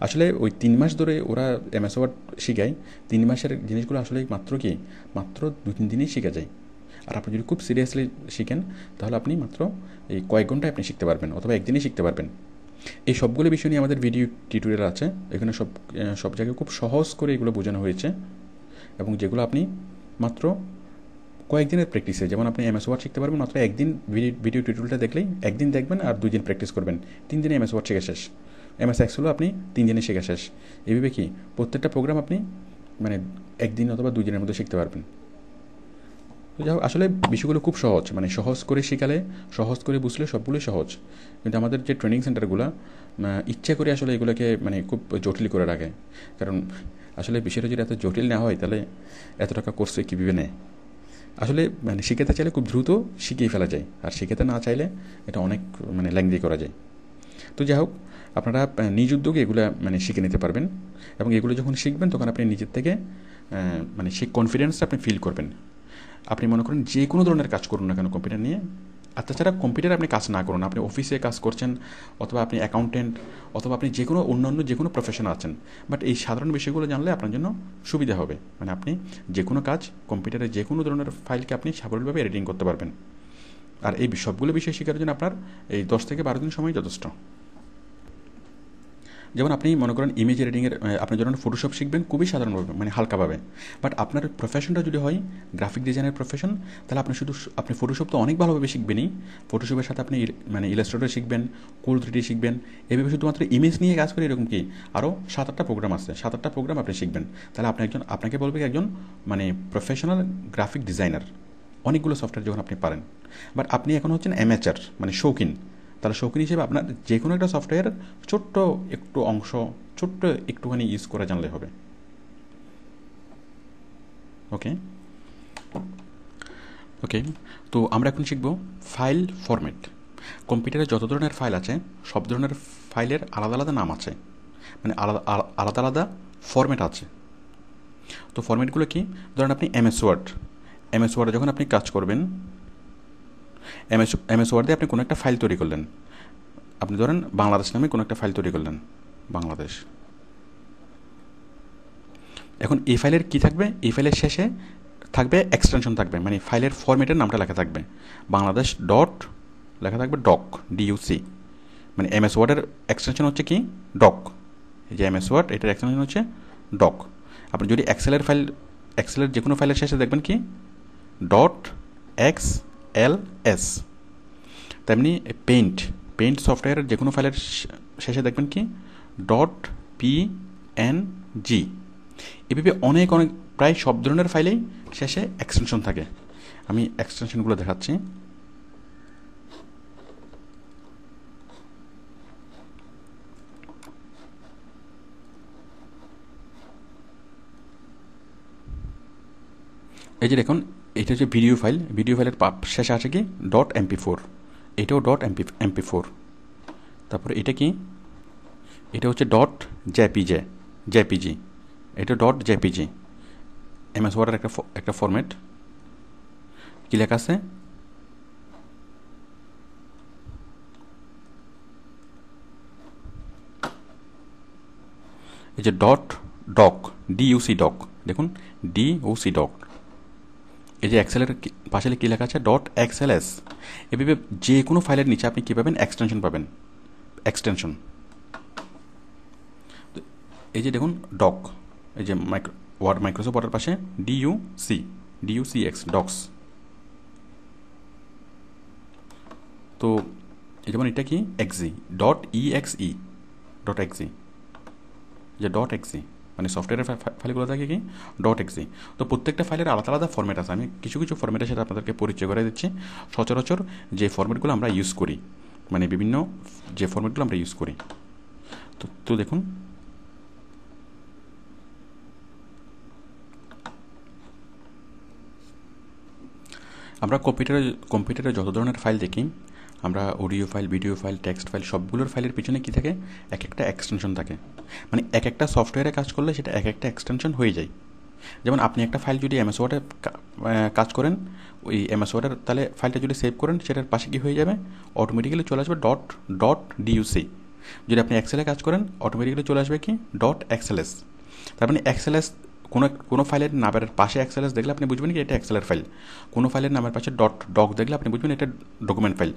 আসলে ওই 3 মাস ধরে ওরা এমএস ওয়ার্ড শেখায়, 3 মাসের জিনিসগুলো আসলে মাত্র 2-3 দিনেই শেখা যায়। আর আপনি যদি খুব সিরিয়াসলি শিখেন, তাহলে আপনি মাত্র এই কয়েক ঘন্টায় আপনি শিখতে পারবেন, অথবা একদিনেই শিখতে পারবেন। এই সবগুলো বিষয় নিয়ে আমাদের ভিডিও টিউটোরিয়াল আছে, এখানে সব জায়গায় খুব সহজ করে এগুলো বোঝানো হয়েছে, এবং যেগুলো আপনি মাত্র কয়েকদিনের প্র্যাকটিসে, যেমন আপনি এমএস ওয়ার্ড শিখতে পারবেন মাত্র একদিন ভিডিও টিউটোরিয়ালটা দেখলেই, একদিন দেখবেন আর 2 দিন প্র্যাকটিস করবেন, 3 দিনে এমএস ওয়ার্ড শেখা শেষ। এমএস এক্সেলও আপনি 3 দিনে শেখা শেষ। এইভাবে কি প্রত্যেকটা প্রোগ্রাম আপনি মানে একদিন অথবা 2 দিনের মধ্যে শিখতে পারবেন। তো যাই হোক, আসলে বিষয়গুলো খুব সহজ, মানে সহজ করে শেখালে, সহজ করে বুঝলে সবগুলোই সহজ। কিন্তু আমাদের যে ট্রেনিং সেন্টারগুলো ইচ্ছা করে আসলে এগুলোকে মানে খুব জটিল করে রাখে। কারণ আসলে বিষয়টা যদি এত জটিল না হয়, তাহলে এত টাকা কোর্সে কীভাবে নেয়। আসলে মানে শিখাতে চাইলে খুব দ্রুত শিখিয়ে ফেলা যায়, আর শিখাতে না চাইলে এটা অনেক মানে লেংদি করা যায়। তো যাই হোক, আপনারা নিজ উদ্যোগে এগুলো মানে শিখে নিতে পারবেন, এবং এগুলো যখন শিখবেন তখন আপনি নিজের থেকে মানে সেই কনফিডেন্সটা আপনি ফিল করবেন। আপনি মনে করেন যে কোনো ধরনের কাজ করুন না কেন কম্পিউটার নিয়ে, আর তাছাড়া কম্পিউটারে আপনি কাজ না করুন, আপনি অফিসে কাজ করছেন অথবা আপনি অ্যাকাউন্টেন্ট অথবা আপনি যে কোনো অন্যান্য যে কোনো প্রফেশনে আছেন, বাট এই সাধারণ বিষয়গুলো জানলে আপনার জন্য সুবিধা হবে। মানে আপনি যে কোনো কাজ কম্পিউটারে যে কোনো ধরনের ফাইলকে আপনি সাবলীলভাবে এডিটিং করতে পারবেন। আর এই সবগুলো বিষয় শেখার জন্য আপনার এই 10 থেকে 12 দিন সময় যথেষ্ট। যেমন আপনি মনে করেন ইমেজ এডিটিংয়ের আপনি যখন ফটোশপ শিখবেন খুবই সাধারণভাবে, মানে হালকাভাবে, বাট আপনার প্রফেশনটা যদি হয় গ্রাফিক ডিজাইনের প্রফেশন, তাহলে আপনি ফটোশপ তো অনেক ভালোভাবে শিখবেনই, ফটোশপের সাথে আপনি মানে ইলাস্ট্রেটর শিখবেন, কুল 3D শিখবেন, এভাবে শুধুমাত্র ইমেজ নিয়ে কাজ করে এরকম কি আরও 7-8টা প্রোগ্রাম আছে, 7-8টা প্রোগ্রাম আপনি শিখবেন, তাহলে আপনাকে বলবে একজন মানে প্রফেশনাল গ্রাফিক ডিজাইনার, অনেকগুলো সফটওয়্যার যখন আপনি পারেন। বাট আপনি এখন হচ্ছেন অ্যামেচার, মানে শৌখিন, তাহলে শৌখিন হিসেবে আপনার যে কোনো একটা সফটওয়্যার ছোট্ট একটু অংশ, ছোট্ট একটুখানি ইউজ করা জানলে হবে। ওকে ওকে তো আমরা এখন শিখব ফাইল ফরম্যাট। কম্পিউটারে যত ধরনের ফাইল আছে সব ধরনের ফাইলের আলাদা আলাদা নাম আছে, মানে আলাদা আলাদা আলাদা ফরম্যাট আছে। তো ফরম্যাটগুলো কি? ধরেন আপনি এমএস ওয়ার্ডে যখন আপনি কাজ করবেন, এমএস ওয়ার্ডে আপনি কোনো একটা ফাইল তৈরি করলেন, আপনি ধরেন বাংলাদেশ নামে কোনো একটা ফাইল তৈরি করলেন, বাংলাদেশ। এখন এই ফাইলের কি থাকবে? এই ফাইলের শেষে থাকবে এক্সটেনশন থাকবে, মানে ফাইলের ফরম্যাটের নামটা লেখা থাকবে, বাংলাদেশ ডট লেখা থাকবে ডক, ডিইউসি, মানে এমএস ওয়ার্ডের এক্সটেনশন হচ্ছে কি ডক। এই যে এমএস ওয়ার্ড, এটার এক্সটেনশন হচ্ছে ডক। আপনি যদি এক্সেলের যে কোনো ফাইলের শেষে দেখবেন কি ডট XLS। তেমনি পেইন্ট সফটওয়্যারের যে কোনো ফাইলের শেষে দেখবেন কি ডট PNG। এভাবে অনেক প্রায় সব ধরনের ফাইলেই শেষে এক্সটেনশন থাকে। আমি এক্সটেনশনগুলো দেখাচ্ছি। এই যে দেখুন, এটা হচ্ছে ভিডিও ফাইলের শেষে আছে কি .mp4, এটাও .mp4। তারপরে এটা কি, এটা হচ্ছে .jpg, এটা .jpg। এমএস ওয়ার্ডের একটা ফরম্যাট, কি লেখা আছে এই যে .doc, DUC, দেখুন DUC। এই যে এক্সেলের পাশে কী লেখা আছে .XLS। এভাবে যে কোনো ফাইলের নিচে আপনি কী পাবেন? এক্সটেনশন। এই যে দেখুন ডক, এই যে মাইক্রোসফট ওয়ার্ডের পাশে DUCX, ডক্স। তো এই যেমন এটা কি .exe, যে .exe, মানে সফটওয়্যারের ফাইলগুলো থাকে কি .exe। তো প্রত্যেকটা ফাইলের আলাদা আলাদা ফরম্যাট আছে। আমি কিছু ফরম্যাটের সাথে আপনাদেরকে পরিচয় করে দিচ্ছি। সচরাচর যে ফরম্যাটগুলো আমরা ইউজ করি, মানে বিভিন্ন যে ফরম্যাটগুলো আমরা ইউজ করি, তো দেখুন আমরা কম্পিউটারে যত ধরনের ফাইল দেখি, আমরা audio file, video file, text file, সবগুলোর ফাইলের পিছনে কী থাকে? এক একটা এক্সটেনশন থাকে। মানে এক একটা সফটওয়্যারে কাজ করলে সেটা এক একটা এক্সটেনশন হয়ে যায়। যেমন আপনি একটা ফাইল যদি এমএস ওয়ার্ডে কাজ করেন, ওই এমএস ওয়ার্ডের তাহলে ফাইলটা যদি সেভ করেন, সেটার পাশে কী হয়ে যাবে? অটোমেটিক্যালি চলে আসবে .DUC। যদি আপনি এক্সেলে কাজ করেন, অটোমেটিক্যালি চলে আসবে কি .XLS। তার মানে XLS, কোনো ফাইলের নামের পাশে XLS দেখলে আপনি বুঝবেন কি এটা এক্সেলের ফাইল। কোনো ফাইলের নামের পাশে .doc দেখলে আপনি বুঝবেন এটা ডকুমেন্ট ফাইল।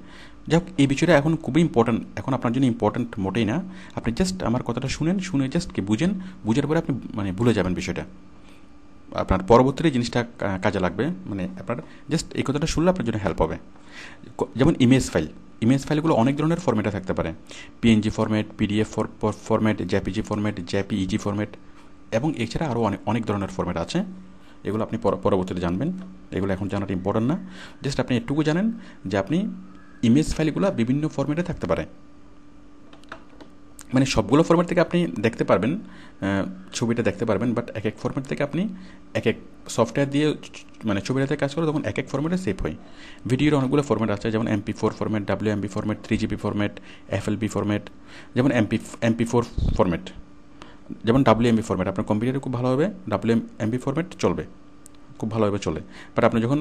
যাই হোক, এই বিষয়টা এখন খুবই ইম্পর্ট্যান্ট, এখন আপনার জন্য ইম্পর্ট্যান্ট মোটেই না। আপনি জাস্ট আমার কথাটা শুনে জাস্ট কি বুঝার পরে আপনি মানে ভুলে যাবেন বিষয়টা, আপনার পরবর্তীতে জিনিসটা কাজে লাগবে। মানে আপনার জাস্ট এই কথাটা শুনলে আপনার জন্য হেল্প হবে। যেমন ইমেজ ফাইলগুলো অনেক ধরনের ফরম্যাটে থাকতে পারে, PNG format, PDF format, JPG format, JPEG format, এবং এছাড়া আরও অনেক ধরনের ফরম্যাট আছে। এগুলো আপনি পরবর্তীতে জানবেন, এগুলো এখন জানাটা ইম্পর্টেন্ট না। জাস্ট আপনি এটুকু জানেন যে আপনি ইমেজ ফাইলগুলো বিভিন্ন ফরম্যাটে থাকতে পারে, মানে সবগুলো ফরম্যাট থেকে আপনি দেখতে পারবেন, ছবিটা দেখতে পারবেন, বাট এক এক ফরম্যাট থেকে আপনি এক সফটওয়্যার দিয়ে মানে ছবিটাতে কাজ করে তখন এক ফরম্যাটে সেভ হয়। ভিডিওর অনেকগুলো ফরম্যাট আছে, যেমন MP4 format, WMV format, 3GB format, FLB format. যেমন MP4 ফরম্যাট, যেমন WMV ফরম্যাট আপনার কম্পিউটারে খুব ভালোভাবে WMV ফরম্যাট চলবে, খুব ভালোভাবে চলে। বাট আপনি যখন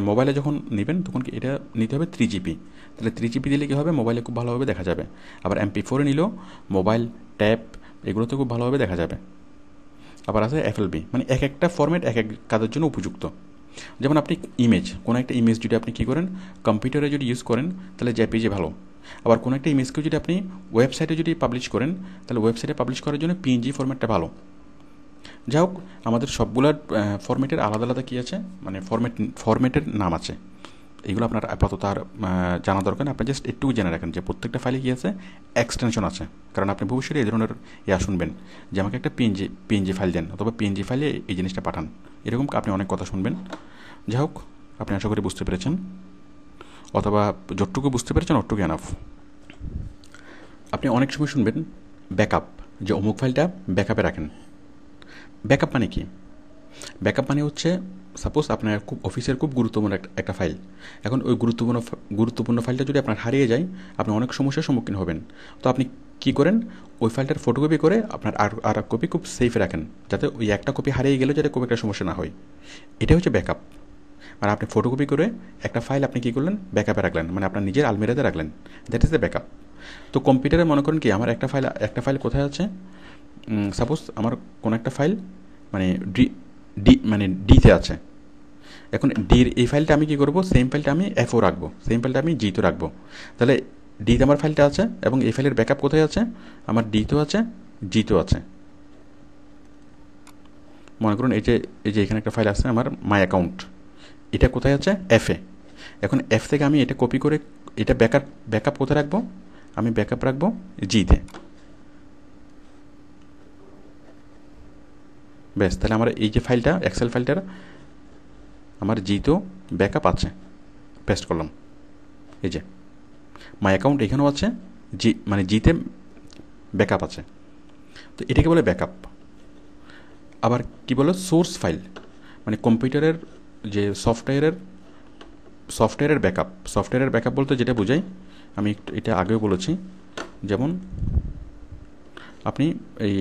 মোবাইলে যখন নেবেন তখন এটা নিতে হবে 3GB। তাহলে 3GB দিলে কী হবে, মোবাইলে খুব ভালোভাবে দেখা যাবে। আবার MP4 নিলেও মোবাইল, ট্যাব এগুলোতে খুব ভালোভাবে দেখা যাবে। আবার আছে FLB, মানে এক একটা ফরম্যাট এক এক কাজের জন্য উপযুক্ত। যেমন আপনি কোনো একটা ইমেজ যদি আপনি কী করেন, কম্পিউটারে যদি ইউজ করেন তাহলে জেপিজি ভালো। আবার কোনো একটা ইমেজকে যদি আপনি ওয়েবসাইটে যদি পাবলিশ করেন তাহলে ওয়েবসাইটে পাবলিশ করার জন্য PNG ফরম্যাটটা ভালো। যাই হোক, আমাদের সবগুলোর ফরম্যাটের আলাদা আলাদা কী আছে, মানে ফরম্যাটের নাম আছে। এইগুলো আপনার আপাতত আর জানা দরকার না, আপনি জাস্ট একটু জেনে রাখেন যে প্রত্যেকটা ফাইলে কী আছে, এক্সটেনশন আছে। কারণ আপনি ভবিষ্যতে এই ধরনের শুনবেন যে আমাকে একটা পিএনজি ফাইল দেন, অথবা পিএনজি ফাইলে এই জিনিসটা পাঠান, এরকম আপনি অনেক কথা শুনবেন। যাই হোক, আপনি আশা করি বুঝতে পেরেছেন, অথবা যতটুকু বুঝতে পেরেছেন অতটুকু এনাফ। আপনি অনেক সময় শুনবেন ব্যাকআপ, যে অমুক ফাইলটা ব্যাকআপে রাখেন। ব্যাকআপ মানে কি? ব্যাকআপ মানে হচ্ছে, সাপোজ আপনার অফিসের খুব গুরুত্বপূর্ণ একটা ফাইল। এখন ওই গুরুত্বপূর্ণ ফাইলটা যদি আপনার হারিয়ে যায়, আপনি অনেক সমস্যার সম্মুখীন হবেন। তো আপনি কী করেন, ওই ফাইলটার ফটোকপি করে আপনার আর এক কপি খুব সেফে রাখেন, যাতে ওই একটা কপি হারিয়ে গেলেও যাতে খুব একটা সমস্যা না হয়। এটা হচ্ছে ব্যাকআপ। মানে আপনি ফটোকপি করে একটা ফাইল আপনি কী করলেন, ব্যাকআপে রাখলেন, মানে আপনার নিজের আলমিরাতে রাখলেন। That is the backup. তো কম্পিউটারে মনে করেন কি, আমার একটা ফাইল কোথায় আছে, সাপোজ আমার কোনো একটা ফাইল মানে ডিতে আছে। এখন ডির এই ফাইলটা আমি কী করবো, সেম ফাইলটা আমি F-ও রাখবো, সেম ফাইলটা আমি G-তে রাখবো। তাহলে ডিতে আমার ফাইলটা আছে, এবং এই ফাইলের ব্যাকআপ কোথায় আছে, আমার ডিতেও আছে, G-তেও আছে। মনে করুন এই যে এখানে একটা ফাইল আছে আমার মাই অ্যাকাউন্ট, এটা কোথায় আছে, F-এ। এখন F থেকে আমি এটা কপি করে এটা ব্যাকআপ কোথায় রাখবো, আমি ব্যাকআপ রাখবো G-তে। ব্যাস, তাহলে আমার এই যে ফাইলটা, এক্সেল ফাইলটার আমার G-তেও ব্যাকআপ আছে, পেস্ট করলাম। এই যে মাই অ্যাকাউন্ট এখানেও আছে, G-তে ব্যাকআপ আছে। তো এটাকে বলে ব্যাকআপ। আবার কি বলে, সোর্স ফাইল, মানে কম্পিউটারের যে সফটওয়্যারের ব্যাকআপ বলতে যেটা বোঝাই, আমি এটা আগেও বলেছি। যেমন আপনি এই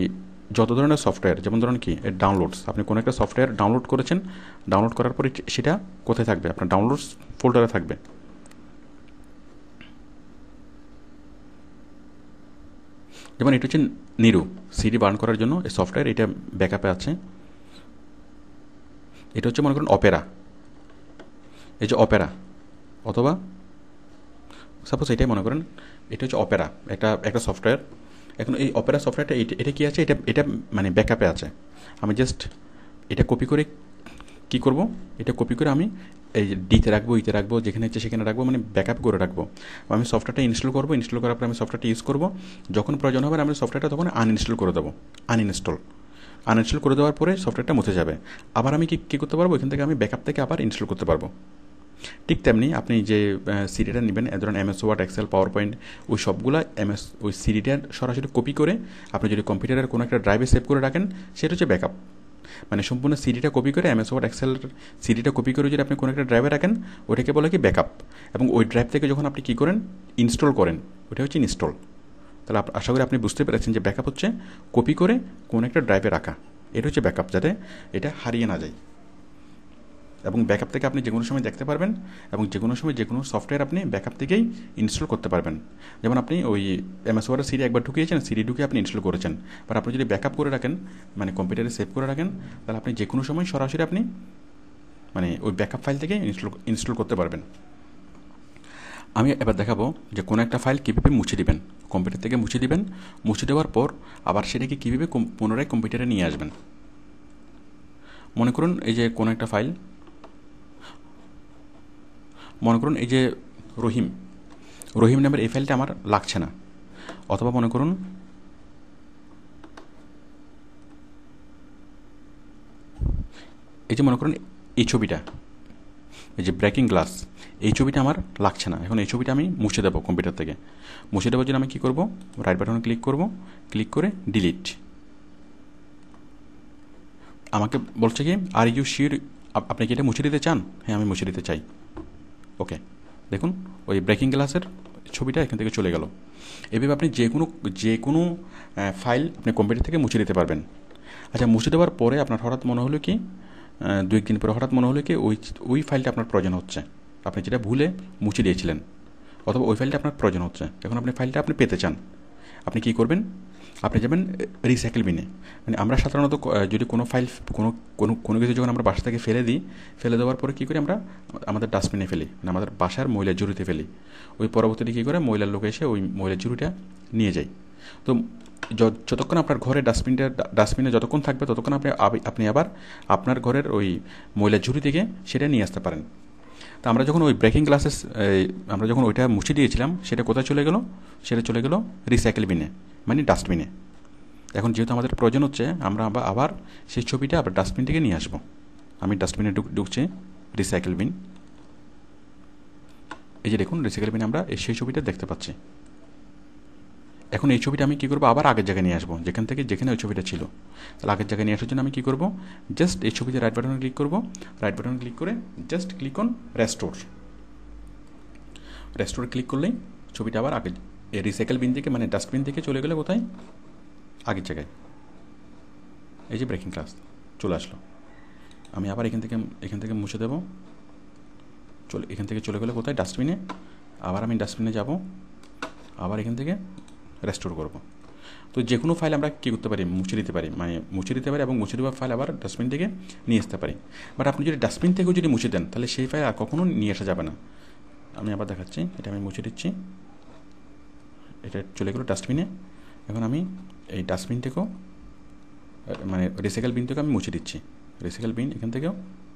যত ধরনের সফটওয়্যার, যেমন ধরুন কি ডাউনলোডস, আপনি কোনো একটা সফটওয়্যার ডাউনলোড করেছেন, ডাউনলোড করার পরে সেটা কোথায় থাকবে, আপনার ডাউনলোডস ফোল্ডারে থাকবে। যেমন এটা হচ্ছে নিরু, সিডি বার্ন করার জন্য এই সফটওয়্যার, এটা ব্যাকআপে আছে। এটা হচ্ছে মনে করুন অপেরা, এই যে অপেরা, অথবা সাপোজ এটাই মনে করেন, এটা হচ্ছে অপেরা, একটা সফটওয়্যার। এখন এই অপেরা সফটওয়্যারটা এটা কী আছে, এটা মানে ব্যাকআপে আছে। আমি জাস্ট এটা কপি করে কী করব, এটা কপি করে আমি এই ডিতে রাখবো, ইতে রাখবো, যেখানে ইচ্ছে সেখানে রাখবো, মানে ব্যাকআপ করে রাখবো। আমি সফটওয়্যারটা ইনস্টল করবো, ইনস্টল করার পর আমি সফটওয়্যারটা ইউজ করবো। যখন প্রয়োজন হবে আমি সফটওয়্যারটা তখন আনইনস্টল করে দেবো, আনইনস্টল করে দেওয়ার পরে সফটওয়্যারটা মুছে যাবে। আবার আমি কী করতে পারবো, এখান থেকে আমি ব্যাকআপ থেকে আবার ইনস্টল করতে পারবো। ঠিক তেমনি আপনি যে সিডিটা নেবেন, ধরুন MS Word, Excel, PowerPoint, ওই সবগুলা ওই সিডিটা সরাসরি কপি করে আপনি যদি কম্পিউটারের কোনো একটা ড্রাইভে সেভ করে রাখেন, সেটা হচ্ছে ব্যাকআপ। মানে সম্পূর্ণ সিডিটা কপি করে, MS ওয়ার্ড, এক্সেল সিডিটা কপি করে যদি আপনি কোনো একটা ড্রাইভে রাখেন, ওটাকে বলে কি ব্যাকআপ। এবং ওই ড্রাইভ থেকে যখন আপনি কী করেন, ইনস্টল করেন, ওটা হচ্ছে ইনস্টল। তাহলে আশা করি আপনি বুঝতে পেরেছেন যে ব্যাকআপ হচ্ছে কপি করে কোনো একটা ড্রাইভে রাখা, এটা হচ্ছে ব্যাকআপ, যাতে এটা হারিয়ে না যায়। এবং ব্যাকআপ থেকে আপনি যে কোনো সময় দেখতে পারবেন, এবং যে কোনো সময় যে কোনো সফটওয়্যার আপনি ব্যাকআপ থেকেই ইনস্টল করতে পারবেন। যেমন আপনি ওই MS ওয়ার্ডের সিডি একবার ঢুকিয়েছেন, সিডি ঢুকিয়ে আপনি ইনস্টল করেছেন, বাট আপনি যদি ব্যাকআপ করে রাখেন, মানে কম্পিউটারে সেভ করে রাখেন, তাহলে আপনি যে কোনো সময় সরাসরি আপনি মানে ওই ব্যাকআপ ফাইল থেকে ইনস্টল করতে পারবেন। আমি এবার দেখাবো যে কোনো একটা ফাইল কীভাবে মুছে দিবেন, কম্পিউটার থেকে মুছে দিবেন। মুছে দেওয়ার পর আবার সেটাকে কীভাবে পুনরায় কম্পিউটারে নিয়ে আসবেন। মনে করুন এই যে কোনো একটা ফাইল, মনে করুন এই যে রহিম নামের এই ফাইলটা আমার লাগছে না। অথবা মনে করুন এই যে মনে করুন এই ছবিটা, এই যে ব্রেকিং গ্লাস, এই ছবিটা আমার লাগছে না। এখন এই ছবিটা আমি মুছে দেবো কম্পিউটার থেকে। মুছে দেওয়ার জন্য আমি কী করবো, রাইট বাটনে ক্লিক করব, ক্লিক করে ডিলিট। আমাকে বলছে কি, আর ইউ শিওর, আপনি কি এটা মুছে দিতে চান? হ্যাঁ, আমি মুছে দিতে চাই। ওকে, দেখুন ওই ব্রেকিং গ্লাসের ছবিটা এখান থেকে চলে গেল। এভাবে আপনি যে কোনো ফাইল আপনি কম্পিউটার থেকে মুছে দিতে পারবেন। আচ্ছা, মুছে দেওয়ার পরে আপনার হঠাৎ মনে হলো কি দু একদিন পরে হঠাৎ মনে হলো কি ওই ফাইলটা আপনার প্রয়োজন হচ্ছে, আপনি যেটা ভুলে মুছে দিয়েছিলেন, অথবা ওই ফাইলটা আপনার প্রয়োজন হচ্ছে, এখন আপনি ফাইলটা আপনি পেতে চান, আপনি কী করবেন? আপনি যাবেন রিসাইকেল বিনে। মানে আমরা সাধারণত যদি কোনো ফাইল কোনো কিছু যখন আমরা বাসা থেকে ফেলে দেওয়ার পরে কী করি, আমরা আমাদের ডাস্টবিনে ফেলি, মানে আমাদের বাসার ময়লার ঝুড়িতে ফেলি। ওই পরবর্তীতে কী করে ময়লার লোক এসে ওই ময়লার ঝুড়িটা নিয়ে যায়। তো যতক্ষণ আপনার ঘরে ডাস্টবিনে যতক্ষণ থাকবে ততক্ষণ আপনি আবার আপনার ঘরের ওই ময়লার ঝুড়ি থেকে সেটা নিয়ে আসতে পারেন। তা আমরা যখন ওই ব্রেকিং ক্লাসেস আমরা যখন ওইটা মুছে দিয়েছিলাম, সেটা কোথায় চলে গেল? সেটা চলে গেল রিসাইকেল বিনে, মানে ডাস্টবিনে। এখন যেহেতু আমাদের প্রয়োজন হচ্ছে, আমরা আবার সেই ছবিটা আবার ডাস্টবিন থেকে নিয়ে আসবো। আমি ডাস্টবিনে ঢুকছি, রিসাইকেল বিন। এই যে দেখুন রিসাইকেল বিনে আমরা সেই ছবিটা দেখতে পাচ্ছি। এখন এই ছবিটা আমি কী করবো? আবার আগের জায়গায় নিয়ে আসবো, যেখানে ওই ছবিটা ছিল। তাহলে আগের জায়গায় নিয়ে আসার জন্য আমি কী করবো? জাস্ট এই ছবিতে রাইট বাটনে ক্লিক করবো। রাইট বাটনে ক্লিক করে just click on restore click করলেই ছবিটা আবার আগে এই রিসাইকেল বিন থেকে, মানে ডাস্টবিন থেকে চলে গেলে কোথায়? আগের জায়গায়। এই যে ব্রেকিং ক্লাস চলে আসলো। আমি আবার এখান থেকে মুছে দেবো। এখান থেকে চলে গেলে কোথায়? ডাস্টবিনে। আবার আমি ডাস্টবিনে যাব, আবার এখান থেকে রেস্টোর করব। তো যে কোনো ফাইল আমরা কী করতে পারি? মুছে দিতে পারি, মানে মুছে দিতে পারি, এবং মুছে দেওয়া ফাইল আবার ডাস্টবিন থেকে নিয়ে আসতে পারি। বাট আপনি যদি ডাস্টবিন থেকেও যদি মুছে দেন, তাহলে সেই ফাইল আর কখনো নিয়ে আসা যাবে না। আমি আবার দেখাচ্ছি, এটা আমি মুছে দিচ্ছি, এটা চলে গেলো ডাস্টবিনে। এখন আমি এই ডাস্টবিন থেকেও, মানে রিসাইকেল বিন থেকেও আমি মুছে দিচ্ছি। রিসাইকেল বিন এখান থেকেও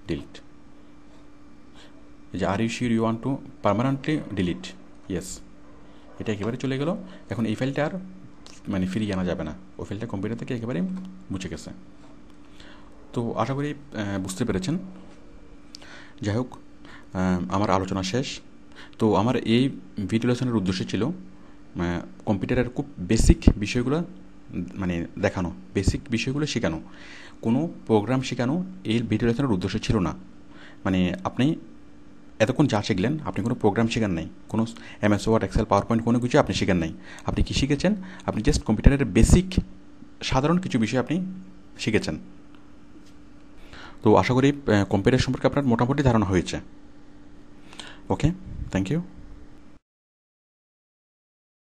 ডিলিট। এই যে are you sure you want to permanently delete? Yes, এটা একেবারে চলে গেল। এখন এই ফাইলটা আর মানে ফিরিয়ে আনা যাবে না, ওই ফাইলটা কম্পিউটার থেকে একেবারে মুছে গেছে। তো আশা করি বুঝতে পেরেছেন। যাই হোক, আমার আলোচনা শেষ। তো আমার এই ভিডিও লেসনের উদ্দেশ্য ছিল কম্পিউটারের খুব বেসিক বিষয়গুলো মানে দেখানো, বেসিক বিষয়গুলো শেখানো। কোনো প্রোগ্রাম শেখানো এই ভিডিও লেসনের উদ্দেশ্য ছিল না। মানে আপনি এতক্ষণ যা শিখলেন, আপনি কোনো প্রোগ্রাম শেখান নাই, কোনো MS Word, Excel, PowerPoint কোনো কিছু আপনি শেখান নাই। আপনি কী শিখেছেন? আপনি জাস্ট কম্পিউটারের বেসিক সাধারণ কিছু বিষয় আপনি শিখেছেন। তো আশা করি কম্পিউটার সম্পর্কে আপনার মোটামুটি ধারণা হয়েছে। ওকে, থ্যাংক ইউ।